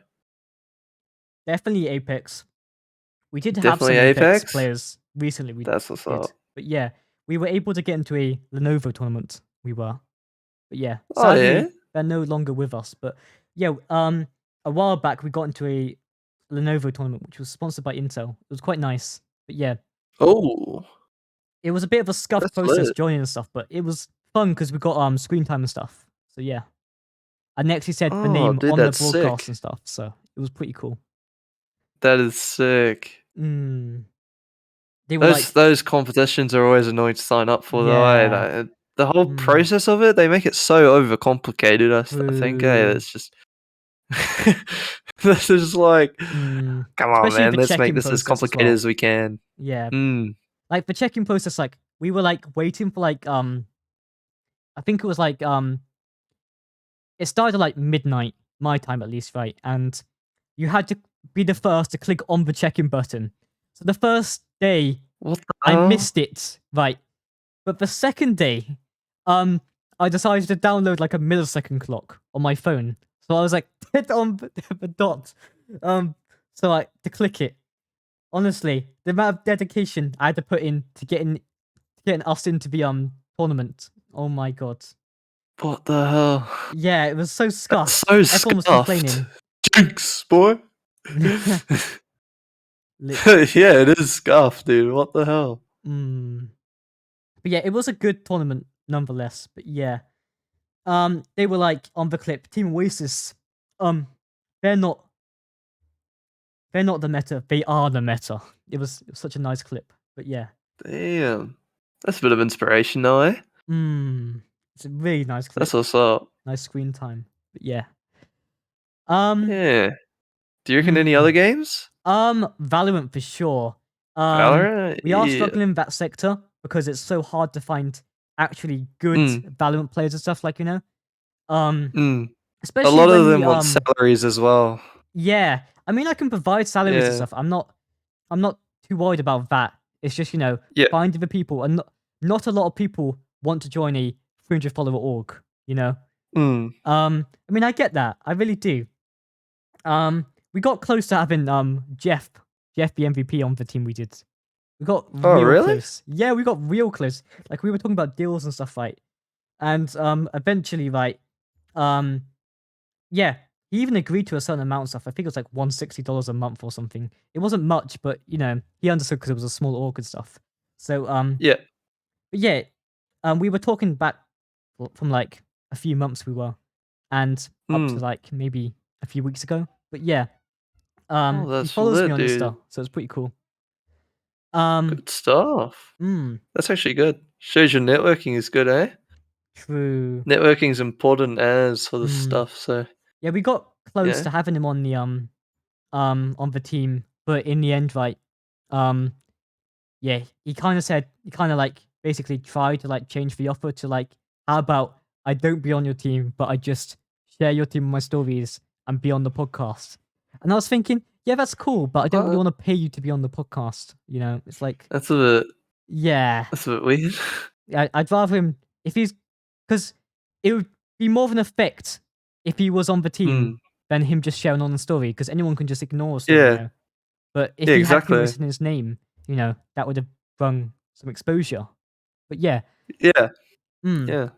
[SPEAKER 1] Definitely Apex. We did have
[SPEAKER 2] Definitely
[SPEAKER 1] some Apex
[SPEAKER 2] Apex.
[SPEAKER 1] players recently. We
[SPEAKER 2] That's what's
[SPEAKER 1] did,
[SPEAKER 2] up.
[SPEAKER 1] but yeah, we were able to get into a Lenovo tournament. We were, but yeah,
[SPEAKER 2] Oh yeah.
[SPEAKER 1] sadly they're no longer with us. But yeah, a while back we got into a Lenovo tournament which was sponsored by Intel. It was quite nice. But yeah,
[SPEAKER 2] Oh,
[SPEAKER 1] it was a bit of a scuff
[SPEAKER 2] that's
[SPEAKER 1] process
[SPEAKER 2] lit.
[SPEAKER 1] joining and stuff, but it was fun because we got screen time and stuff. So yeah, and they actually said the
[SPEAKER 2] Oh,
[SPEAKER 1] name
[SPEAKER 2] dude,
[SPEAKER 1] on the
[SPEAKER 2] that's
[SPEAKER 1] broadcast
[SPEAKER 2] sick.
[SPEAKER 1] and stuff. So it was pretty cool.
[SPEAKER 2] That is sick.
[SPEAKER 1] Mm. They were
[SPEAKER 2] Those
[SPEAKER 1] like,
[SPEAKER 2] those competitions are always annoying to sign up for, though.
[SPEAKER 1] yeah,
[SPEAKER 2] The whole
[SPEAKER 1] mm,
[SPEAKER 2] process of it, they make it so overcomplicated. I think,
[SPEAKER 1] boo.
[SPEAKER 2] it's just this is like,
[SPEAKER 1] Mm.
[SPEAKER 2] come on,
[SPEAKER 1] Especially
[SPEAKER 2] man,
[SPEAKER 1] the
[SPEAKER 2] let's make
[SPEAKER 1] check-in
[SPEAKER 2] this as
[SPEAKER 1] process as
[SPEAKER 2] complicated
[SPEAKER 1] well.
[SPEAKER 2] as we can.
[SPEAKER 1] Yeah,
[SPEAKER 2] Mm.
[SPEAKER 1] like the check-in process, like we were like waiting for like I think it was like it started at like midnight my time at least, right? And you had to be the first to click on the check-in button. So the first day
[SPEAKER 2] What the
[SPEAKER 1] I
[SPEAKER 2] hell?
[SPEAKER 1] missed it, right? But the second day, I decided to download like a millisecond clock on my phone. So I was like, hit on the dot. So like to click it. Honestly, the amount of dedication I had to put in to getting us into the tournament. Oh my god.
[SPEAKER 2] What the hell?
[SPEAKER 1] Yeah, it was so
[SPEAKER 2] That's
[SPEAKER 1] scuffed.
[SPEAKER 2] so
[SPEAKER 1] Everyone was
[SPEAKER 2] scuffed.
[SPEAKER 1] complaining.
[SPEAKER 2] Jinx, boy.
[SPEAKER 1] Literally.
[SPEAKER 2] Yeah, it is scuffed, dude. What the hell?
[SPEAKER 1] But yeah, it was a good tournament nonetheless. But yeah. They were like on the clip, Team Oasis. They're not the meta, they are the meta. It was such a nice clip. But yeah.
[SPEAKER 2] Damn. That's a bit of inspiration, though, eh?
[SPEAKER 1] It's a really nice clip.
[SPEAKER 2] That's what's up.
[SPEAKER 1] Nice screen time. But yeah.
[SPEAKER 2] Yeah. Do you reckon any other games?
[SPEAKER 1] Valorant for sure.
[SPEAKER 2] Valorant?
[SPEAKER 1] We are
[SPEAKER 2] Yeah.
[SPEAKER 1] struggling in that sector because it's so hard to find actually good Valorant players and stuff, like, you know.
[SPEAKER 2] A
[SPEAKER 1] Especially
[SPEAKER 2] lot
[SPEAKER 1] when
[SPEAKER 2] of them
[SPEAKER 1] we
[SPEAKER 2] want salaries as well.
[SPEAKER 1] yeah. I mean, I can provide salaries and
[SPEAKER 2] Yeah.
[SPEAKER 1] stuff. I'm not too worried about that. It's just, you know,
[SPEAKER 2] Yeah.
[SPEAKER 1] finding the people, and not a lot of people want to join a 300 follower org, you know. I mean, I get that. I really do. We got close to having Jeff the MVP on the team we did. We got
[SPEAKER 2] Oh,
[SPEAKER 1] real
[SPEAKER 2] really?
[SPEAKER 1] close. Yeah, we got real close. Like, we were talking about deals and stuff, right? And eventually, right, yeah, he even agreed to a certain amount of stuff. I think it was like $160 a month or something. It wasn't much, but you know, he understood because it was a small org and stuff. So
[SPEAKER 2] Yeah.
[SPEAKER 1] but yeah, we were talking back from like a few months we were, and up to like maybe a few weeks ago. But yeah,
[SPEAKER 2] Oh,
[SPEAKER 1] he
[SPEAKER 2] that's
[SPEAKER 1] follows me
[SPEAKER 2] lit,
[SPEAKER 1] on
[SPEAKER 2] dude.
[SPEAKER 1] Insta, so it's pretty cool.
[SPEAKER 2] Good stuff. That's actually good. Shows your networking is good, eh?
[SPEAKER 1] True.
[SPEAKER 2] Networking's important as for this stuff, so
[SPEAKER 1] Yeah, we got close
[SPEAKER 2] yeah.
[SPEAKER 1] to having him on the team, but in the end, right, yeah, he kind of like basically tried to like change the offer to like, how about I don't be on your team, but I just share your team with my stories and be on the podcast. And I was thinking, yeah, that's cool, but I don't really
[SPEAKER 2] What?
[SPEAKER 1] want to pay you to be on the podcast. You know, it's like,
[SPEAKER 2] That's a
[SPEAKER 1] yeah,
[SPEAKER 2] bit weird.
[SPEAKER 1] I'd rather him if he's, because it would be more of an effect if he was on the team than him just sharing on the story, because anyone can just ignore a story, you
[SPEAKER 2] Yeah.
[SPEAKER 1] know. But if
[SPEAKER 2] Yeah,
[SPEAKER 1] he had him
[SPEAKER 2] exactly.
[SPEAKER 1] written his name, you know, that would have brought some exposure. But yeah,
[SPEAKER 2] Yeah.
[SPEAKER 1] mm.
[SPEAKER 2] Yeah.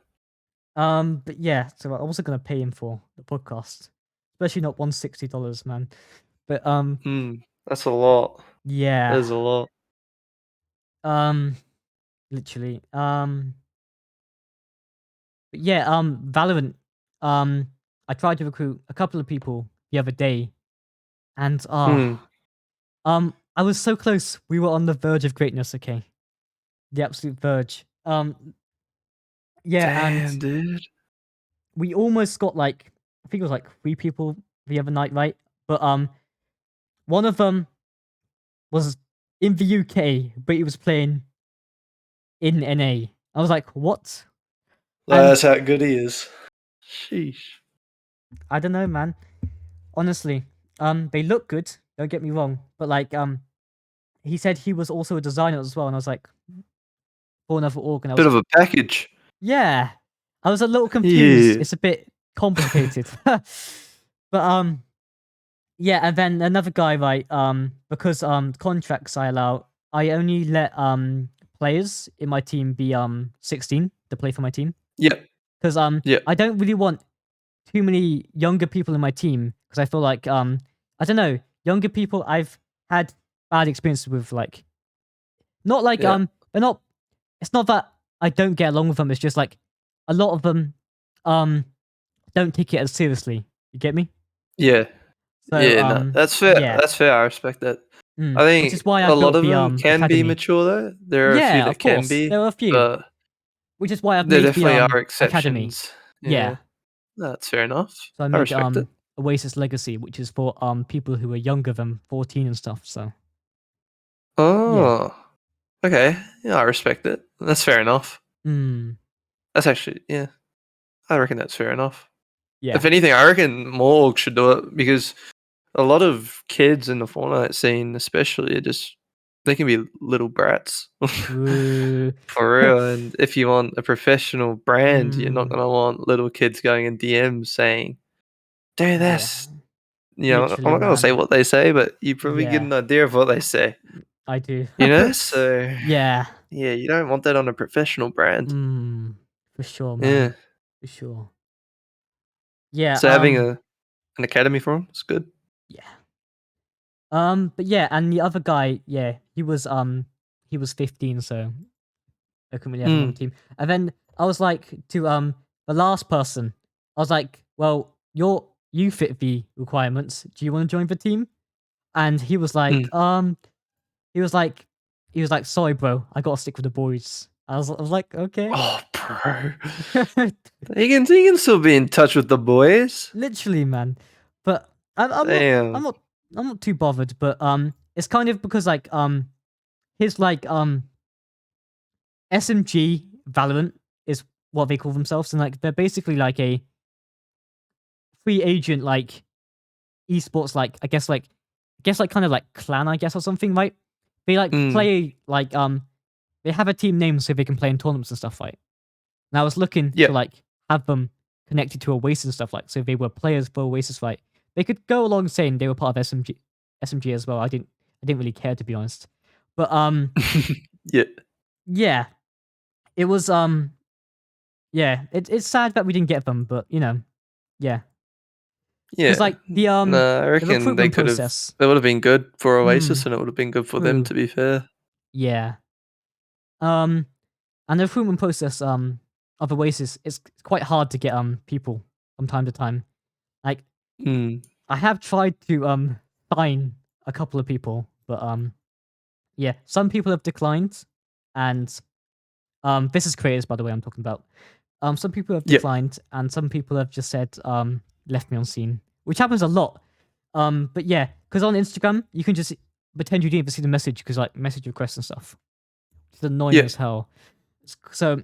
[SPEAKER 1] But yeah, so I wasn't gonna pay him for the podcast, especially not $160, man. But
[SPEAKER 2] That's a lot. That
[SPEAKER 1] yeah,
[SPEAKER 2] is a lot.
[SPEAKER 1] literally, but yeah, Valorant, I tried to recruit a couple of people the other day, and I was so close. We were on the verge of greatness. Okay, the absolute verge. Yeah,
[SPEAKER 2] Damn,
[SPEAKER 1] and
[SPEAKER 2] dude.
[SPEAKER 1] we almost got like, I think it was like 3 people the other night, right? But one of them was in the UK, but he was playing in NA. I was like, what? And
[SPEAKER 2] That's how good he is. Sheesh.
[SPEAKER 1] I don't know, man. Honestly, they look good. Don't get me wrong, but like, he said he was also a designer as well, and I was like, for another org, and I
[SPEAKER 2] Bit
[SPEAKER 1] was,
[SPEAKER 2] of a package.
[SPEAKER 1] yeah, I was a little confused.
[SPEAKER 2] Yeah.
[SPEAKER 1] It's a bit complicated, but yeah, and then another guy, right? Because contracts I allow, I only let players in my team be 16 to play for my team.
[SPEAKER 2] Yep.
[SPEAKER 1] Because
[SPEAKER 2] Yep.
[SPEAKER 1] I don't really want too many younger people in my team, because I feel like I don't know, younger people I've had bad experiences with, like, not like
[SPEAKER 2] Yeah.
[SPEAKER 1] they're not, it's not that I don't get along with them, it's just like a lot of them don't take it as seriously. You get me?
[SPEAKER 2] Yeah.
[SPEAKER 1] So
[SPEAKER 2] Yeah, no. That's fair.
[SPEAKER 1] yeah.
[SPEAKER 2] That's fair. I respect that. I
[SPEAKER 1] Which
[SPEAKER 2] think
[SPEAKER 1] is why I
[SPEAKER 2] a lot
[SPEAKER 1] built
[SPEAKER 2] of
[SPEAKER 1] the
[SPEAKER 2] them can be
[SPEAKER 1] academy.
[SPEAKER 2] mature though. There are a few
[SPEAKER 1] Yeah, of
[SPEAKER 2] that can
[SPEAKER 1] course.
[SPEAKER 2] be,
[SPEAKER 1] There are a few.
[SPEAKER 2] but
[SPEAKER 1] Which is why I've
[SPEAKER 2] there
[SPEAKER 1] made the
[SPEAKER 2] definitely are
[SPEAKER 1] academy.
[SPEAKER 2] exceptions.
[SPEAKER 1] Yeah.
[SPEAKER 2] Yeah. That's fair enough.
[SPEAKER 1] So I
[SPEAKER 2] I
[SPEAKER 1] made
[SPEAKER 2] respect it.
[SPEAKER 1] Oasis Legacy, which is for people who are younger than 14 and stuff. So yeah.
[SPEAKER 2] Oh. Okay. Yeah, I respect it. That's fair enough. That's actually, yeah. I reckon that's fair enough.
[SPEAKER 1] Yeah.
[SPEAKER 2] If anything, I reckon more orgs should do it because a lot of kids in the Fortnite scene, especially, they can be little brats.
[SPEAKER 1] True.
[SPEAKER 2] For real. And if you want a professional brand, you're not
[SPEAKER 1] Mm.
[SPEAKER 2] gonna want little kids going in DMs saying, Dude,
[SPEAKER 1] Yeah,
[SPEAKER 2] that's I'm not
[SPEAKER 1] literally,
[SPEAKER 2] gonna say
[SPEAKER 1] man.
[SPEAKER 2] what they say, but you probably get
[SPEAKER 1] Yeah,
[SPEAKER 2] an idea of what they say.
[SPEAKER 1] I do.
[SPEAKER 2] So
[SPEAKER 1] Yeah.
[SPEAKER 2] yeah, you don't want that on a professional brand.
[SPEAKER 1] For sure,
[SPEAKER 2] Yeah.
[SPEAKER 1] man. For sure. Yeah,
[SPEAKER 2] So having an academy for him is good.
[SPEAKER 1] yeah. But yeah, and the other guy, yeah, he was 15, so I couldn't really have him on the
[SPEAKER 2] Mm.
[SPEAKER 1] team. And then I was like to the last person, I was like, well, you fit the requirements. Do you want to join the team? And he was like,
[SPEAKER 2] Mm.
[SPEAKER 1] he was like, sorry, bro, I gotta stick with the boys. I was like, okay.
[SPEAKER 2] Oh, bro. He can still be in touch with the boys.
[SPEAKER 1] Literally, man. But I'm not, I'm
[SPEAKER 2] Damn.
[SPEAKER 1] not, I'm not too bothered. But it's kind of because like his like SMG Valorant is what they call themselves, and like they're basically like a free agent like esports like I guess like kind of like clan I guess or something, right? They like
[SPEAKER 2] Mm.
[SPEAKER 1] play like they have a team name so they can play in tournaments and stuff, right? And I was looking to
[SPEAKER 2] Yep.
[SPEAKER 1] like have them connected to Oasis and stuff, like so they were players for Oasis, right? They could go along saying they were part of SMG as well. I didn't really care, to be honest. But
[SPEAKER 2] Yeah.
[SPEAKER 1] yeah, it was yeah, it's sad that we didn't get them, but yeah,
[SPEAKER 2] Yeah.
[SPEAKER 1] because like
[SPEAKER 2] Nah, I
[SPEAKER 1] the
[SPEAKER 2] reckon
[SPEAKER 1] recruitment process.
[SPEAKER 2] they would have been good for
[SPEAKER 1] Mm,
[SPEAKER 2] Oasis and it would have been good for them,
[SPEAKER 1] true.
[SPEAKER 2] to be fair.
[SPEAKER 1] Yeah. Um, and the recruitment process of Oasis is quite hard to get people from time to time. Like
[SPEAKER 2] Mm.
[SPEAKER 1] I have tried to sign a couple of people, but yeah, some people have declined, and this is creators, by the way, I'm talking about. Some people have
[SPEAKER 2] Yep.
[SPEAKER 1] declined, and some people have just said left me on scene, which happens a lot. But yeah, because on Instagram you can just pretend you didn't even see the message because like message requests and stuff. It's annoying
[SPEAKER 2] Yeah.
[SPEAKER 1] as hell. So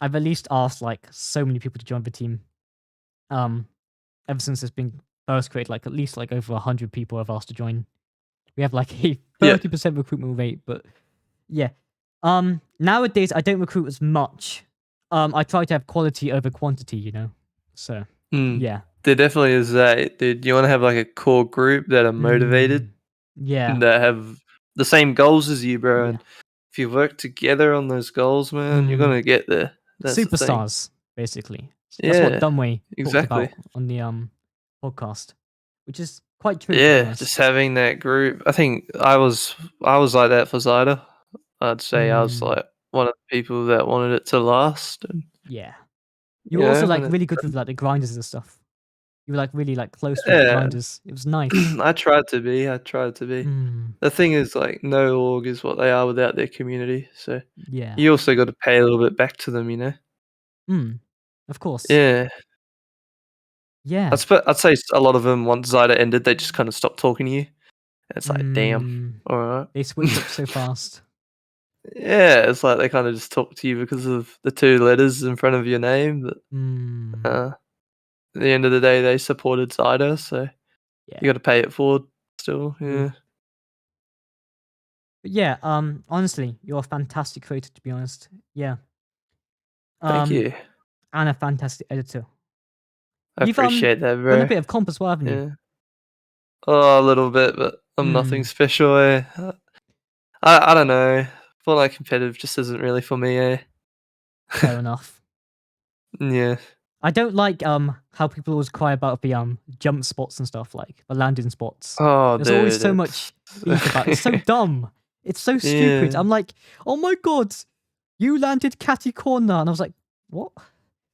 [SPEAKER 1] I've at least asked like so many people to join the team. Um, ever since it's been first created, like at least like over 100 people have asked to join. We have like a
[SPEAKER 2] Yeah.
[SPEAKER 1] 30% recruitment rate, but yeah. Nowadays I don't recruit as much. I try to have quality over quantity. So
[SPEAKER 2] Mm.
[SPEAKER 1] yeah.
[SPEAKER 2] There definitely is that, dude. You want to have like a core group that are motivated,
[SPEAKER 1] Yeah.
[SPEAKER 2] that have the same goals as you, bro.
[SPEAKER 1] Yeah.
[SPEAKER 2] And if you work together on those goals, man, you're
[SPEAKER 1] Mm.
[SPEAKER 2] gonna get there. That's the thing.
[SPEAKER 1] Superstars, basically. That's what
[SPEAKER 2] Yeah,
[SPEAKER 1] Dunway talked
[SPEAKER 2] exactly.
[SPEAKER 1] about on the podcast, which is quite true, to be
[SPEAKER 2] Yeah, just
[SPEAKER 1] honest.
[SPEAKER 2] having that group. I think I was like that for Zyda. I'd say I was
[SPEAKER 1] Mm.
[SPEAKER 2] like one of the people that wanted it to last, and
[SPEAKER 1] Yeah. You were also
[SPEAKER 2] when
[SPEAKER 1] like
[SPEAKER 2] it,
[SPEAKER 1] really good with like the grinders and stuff. You were like really like close with the
[SPEAKER 2] yeah,
[SPEAKER 1] grinders. It was nice.
[SPEAKER 2] I tried to be. I tried to be.
[SPEAKER 1] Mm.
[SPEAKER 2] The thing is, like, no org is what they are without their community. So
[SPEAKER 1] Yeah.
[SPEAKER 2] you also got to pay a little bit back to them,
[SPEAKER 1] Mm. Of course.
[SPEAKER 2] Yeah,
[SPEAKER 1] Yeah.
[SPEAKER 2] I'd say a lot of them once Zyda ended, they just kind of stopped talking to you. It's like, damn,
[SPEAKER 1] Mm.
[SPEAKER 2] all right.
[SPEAKER 1] They switch up so fast.
[SPEAKER 2] Yeah, it's like they kind of just talk to you because of the two letters in front of your name. But
[SPEAKER 1] Mm.
[SPEAKER 2] at the end of the day, they supported Zyda, so you
[SPEAKER 1] Yeah.
[SPEAKER 2] got to pay it forward still.
[SPEAKER 1] True.
[SPEAKER 2] Yeah,
[SPEAKER 1] But yeah, honestly, you're a fantastic creator, to be honest. Yeah.
[SPEAKER 2] thank
[SPEAKER 1] Um,
[SPEAKER 2] you.
[SPEAKER 1] and a fantastic editor.
[SPEAKER 2] I
[SPEAKER 1] You've
[SPEAKER 2] appreciate that,
[SPEAKER 1] done a
[SPEAKER 2] bro.
[SPEAKER 1] bit of comp as well, haven't you?
[SPEAKER 2] Yeah. Oh, a little bit, but I'm nothing
[SPEAKER 1] Mm.
[SPEAKER 2] special. I don't know. I feel like competitive just isn't really for me.
[SPEAKER 1] Fair enough.
[SPEAKER 2] Yeah.
[SPEAKER 1] I don't like how people always cry about the jump spots and stuff, like the landing spots.
[SPEAKER 2] Oh,
[SPEAKER 1] There's always
[SPEAKER 2] dude,
[SPEAKER 1] so much
[SPEAKER 2] it's
[SPEAKER 1] beef about it. It's so dumb. It's so stupid.
[SPEAKER 2] yeah,
[SPEAKER 1] I'm like, oh my god, you landed catty corner, and I was like, what?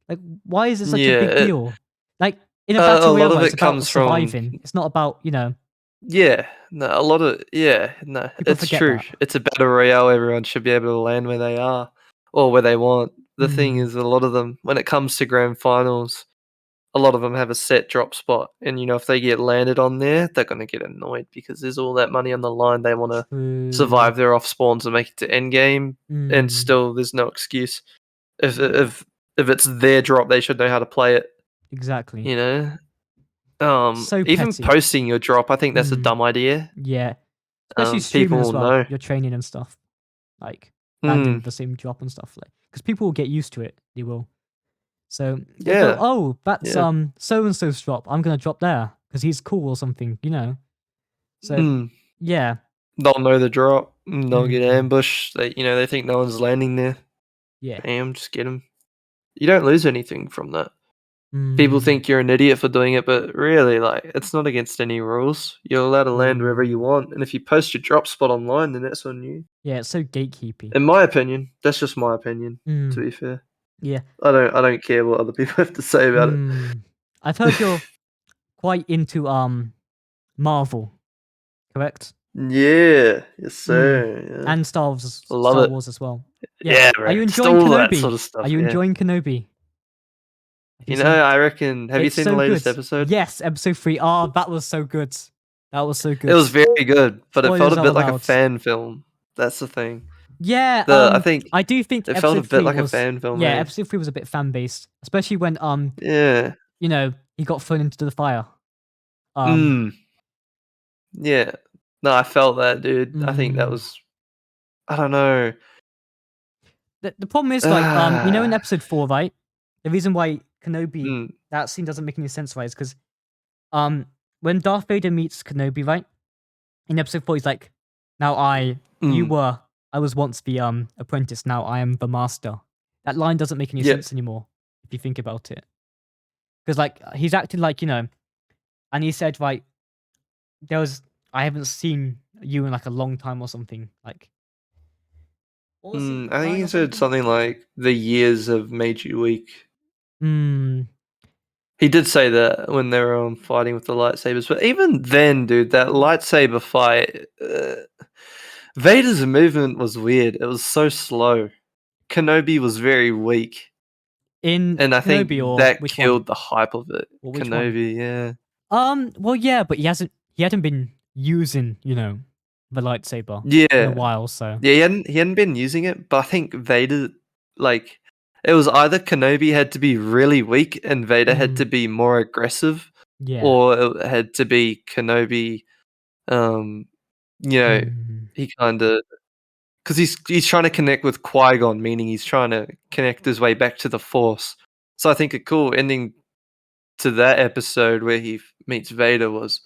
[SPEAKER 1] Like, why is it such a
[SPEAKER 2] yeah.
[SPEAKER 1] big deal? Like in a
[SPEAKER 2] A
[SPEAKER 1] battle
[SPEAKER 2] lot
[SPEAKER 1] royale,
[SPEAKER 2] of
[SPEAKER 1] right, it's
[SPEAKER 2] it
[SPEAKER 1] about
[SPEAKER 2] comes from
[SPEAKER 1] surviving. It's not about
[SPEAKER 2] yeah. No, a lot of yeah. No,
[SPEAKER 1] people
[SPEAKER 2] it's
[SPEAKER 1] forget
[SPEAKER 2] true.
[SPEAKER 1] that.
[SPEAKER 2] It's a battle royale. Everyone should be able to land where they are or where they want. The thing
[SPEAKER 1] Hmm.
[SPEAKER 2] is, a lot of them, when it comes to grand finals, a lot of them have a set drop spot, and if they get landed on there, they're gonna get annoyed because there's all that money on the line. They want to
[SPEAKER 1] True.
[SPEAKER 2] survive their off spawns and make it to end game, and
[SPEAKER 1] Hmm.
[SPEAKER 2] still there's no excuse. If
[SPEAKER 1] Yeah.
[SPEAKER 2] if if it's their drop, they should know how to play it.
[SPEAKER 1] Exactly.
[SPEAKER 2] You know.
[SPEAKER 1] So
[SPEAKER 2] Even
[SPEAKER 1] petty.
[SPEAKER 2] posting your drop, I think that's a
[SPEAKER 1] Hmm.
[SPEAKER 2] dumb idea.
[SPEAKER 1] Yeah. Especially
[SPEAKER 2] People
[SPEAKER 1] streaming as
[SPEAKER 2] will
[SPEAKER 1] well.
[SPEAKER 2] know.
[SPEAKER 1] You're training and stuff. Like landing
[SPEAKER 2] Hmm.
[SPEAKER 1] with the same drop and stuff, like because people will get used to it. They will. So they go,
[SPEAKER 2] Yeah.
[SPEAKER 1] oh, that's
[SPEAKER 2] Yeah.
[SPEAKER 1] so and so's drop. I'm gonna drop there because he's cool or something, you know. So
[SPEAKER 2] Mm.
[SPEAKER 1] yeah.
[SPEAKER 2] They'll know the drop. They'll get
[SPEAKER 1] Mm,
[SPEAKER 2] ambushed. They think no one's landing there.
[SPEAKER 1] yeah.
[SPEAKER 2] Bam, just get them. You don't lose anything from that. People
[SPEAKER 1] Mm,
[SPEAKER 2] think you're an idiot for doing it, but really, like, it's not against any rules. You're allowed to land wherever you
[SPEAKER 1] mm.
[SPEAKER 2] want, and if you post your drop spot online, then that's on you.
[SPEAKER 1] Yeah, it's so gatekeepy.
[SPEAKER 2] In my opinion, that's just my opinion. To
[SPEAKER 1] Mm,
[SPEAKER 2] be fair,
[SPEAKER 1] yeah.
[SPEAKER 2] I don't care what other people have to say about it.
[SPEAKER 1] Mm. I've heard you're quite into Marvel, correct?
[SPEAKER 2] Yeah, yes
[SPEAKER 1] Mm.
[SPEAKER 2] sir. Yeah,
[SPEAKER 1] And
[SPEAKER 2] I love
[SPEAKER 1] Star
[SPEAKER 2] it.
[SPEAKER 1] Wars as well. Yeah.
[SPEAKER 2] Yeah,
[SPEAKER 1] Are
[SPEAKER 2] bro.
[SPEAKER 1] you
[SPEAKER 2] Just
[SPEAKER 1] enjoying
[SPEAKER 2] all that sort
[SPEAKER 1] Kenobi?
[SPEAKER 2] of
[SPEAKER 1] Are
[SPEAKER 2] stuff.
[SPEAKER 1] you
[SPEAKER 2] Yeah.
[SPEAKER 1] enjoying Kenobi? Have you
[SPEAKER 2] You know,
[SPEAKER 1] seen?
[SPEAKER 2] I reckon. Have you
[SPEAKER 1] It's
[SPEAKER 2] seen the
[SPEAKER 1] so good.
[SPEAKER 2] latest episode?
[SPEAKER 1] Yes, episode 3. Oh, that was so good. That was so
[SPEAKER 2] It
[SPEAKER 1] good.
[SPEAKER 2] was very good, but it felt
[SPEAKER 1] Spoilers
[SPEAKER 2] a
[SPEAKER 1] are
[SPEAKER 2] bit like a
[SPEAKER 1] allowed.
[SPEAKER 2] fan film. That's the thing.
[SPEAKER 1] Yeah,
[SPEAKER 2] I think
[SPEAKER 1] I do think
[SPEAKER 2] it felt a
[SPEAKER 1] episode
[SPEAKER 2] bit
[SPEAKER 1] 3
[SPEAKER 2] like a
[SPEAKER 1] was
[SPEAKER 2] fan film,
[SPEAKER 1] yeah,
[SPEAKER 2] eh?
[SPEAKER 1] episode 3 was a bit fan based, especially when
[SPEAKER 2] Yeah.
[SPEAKER 1] you know, he got thrown into the fire. Um
[SPEAKER 2] Mm. Yeah. No, I felt that, dude. I think that
[SPEAKER 1] mm,
[SPEAKER 2] was. I don't know.
[SPEAKER 1] the problem is like you know in episode 4, right? The reason why Kenobi
[SPEAKER 2] Mm,
[SPEAKER 1] that scene doesn't make any sense, right, is because when Darth Vader meets Kenobi, right? In episode 4 he's like, now
[SPEAKER 2] mm.
[SPEAKER 1] I was once the apprentice, now I am the master. That line doesn't make any
[SPEAKER 2] Yep.
[SPEAKER 1] sense anymore if you think about it. Because like he's acting like, you know, and he said, right, there was I haven't seen you in like a long time or something. Like what was the
[SPEAKER 2] I think
[SPEAKER 1] line
[SPEAKER 2] he
[SPEAKER 1] or
[SPEAKER 2] said
[SPEAKER 1] something?
[SPEAKER 2] something like, "The years have made you weak."
[SPEAKER 1] Hmm.
[SPEAKER 2] He did say that when they were fighting with the lightsabers, but even then, dude, that lightsaber fight, Vader's movement was weird. It was so slow. Kenobi was very weak,
[SPEAKER 1] In
[SPEAKER 2] and I think
[SPEAKER 1] Kenobi or
[SPEAKER 2] that
[SPEAKER 1] which one?
[SPEAKER 2] killed the hype of it.
[SPEAKER 1] Or which one?
[SPEAKER 2] Kenobi, yeah.
[SPEAKER 1] Well yeah, but he hadn't been using, you know, the lightsaber in a
[SPEAKER 2] Yeah.
[SPEAKER 1] while, so
[SPEAKER 2] Yeah, he hadn't been using it, but I think Vader, like, it was either Kenobi had to be really weak and Vader had to
[SPEAKER 1] mm,
[SPEAKER 2] be more aggressive,
[SPEAKER 1] yeah.
[SPEAKER 2] or it had to be Kenobi, um, you know,
[SPEAKER 1] Mm,
[SPEAKER 2] he kinda, because he's trying to connect with Qui-Gon, meaning he's trying to connect his way back to the Force. So I think a cool ending to that episode where he meets Vader was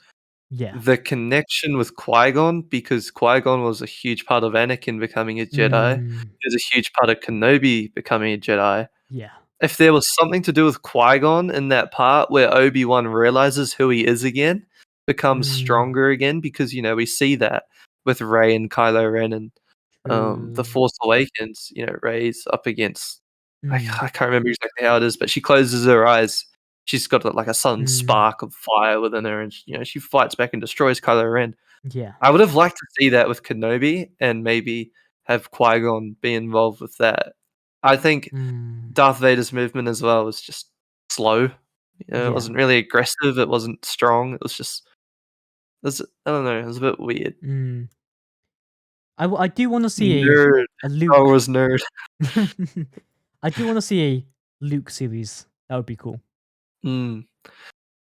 [SPEAKER 1] yeah.
[SPEAKER 2] the connection with Qui-Gon, because Qui-Gon was a huge part of Anakin becoming a Jedi.
[SPEAKER 1] Mm,
[SPEAKER 2] He was a huge part of Kenobi becoming a Jedi.
[SPEAKER 1] yeah.
[SPEAKER 2] If there was something to do with Qui-Gon in that part where Obi-Wan realizes who he is again, becomes
[SPEAKER 1] Mm,
[SPEAKER 2] stronger again, because, we see that with Rey and Kylo Ren and The
[SPEAKER 1] true.
[SPEAKER 2] Force Awakens, Rey's up against,
[SPEAKER 1] Mm,
[SPEAKER 2] I can't remember exactly how it is, but she closes her eyes. She's got like a sudden
[SPEAKER 1] mm,
[SPEAKER 2] spark of fire within her, and she fights back and destroys Kylo Ren.
[SPEAKER 1] yeah.
[SPEAKER 2] I would have liked to see that with Kenobi, and maybe have Qui Gon be involved with that. I think
[SPEAKER 1] Mm,
[SPEAKER 2] Darth Vader's movement as well was just slow. It
[SPEAKER 1] yeah.
[SPEAKER 2] wasn't really aggressive. It wasn't strong. It was just, I don't know. It was a bit weird.
[SPEAKER 1] Mm. I do want to see
[SPEAKER 2] Nerd.
[SPEAKER 1] a
[SPEAKER 2] Star
[SPEAKER 1] Luke.
[SPEAKER 2] Wars nerd.
[SPEAKER 1] I do want to see a Luke series. That would be cool.
[SPEAKER 2] Mm.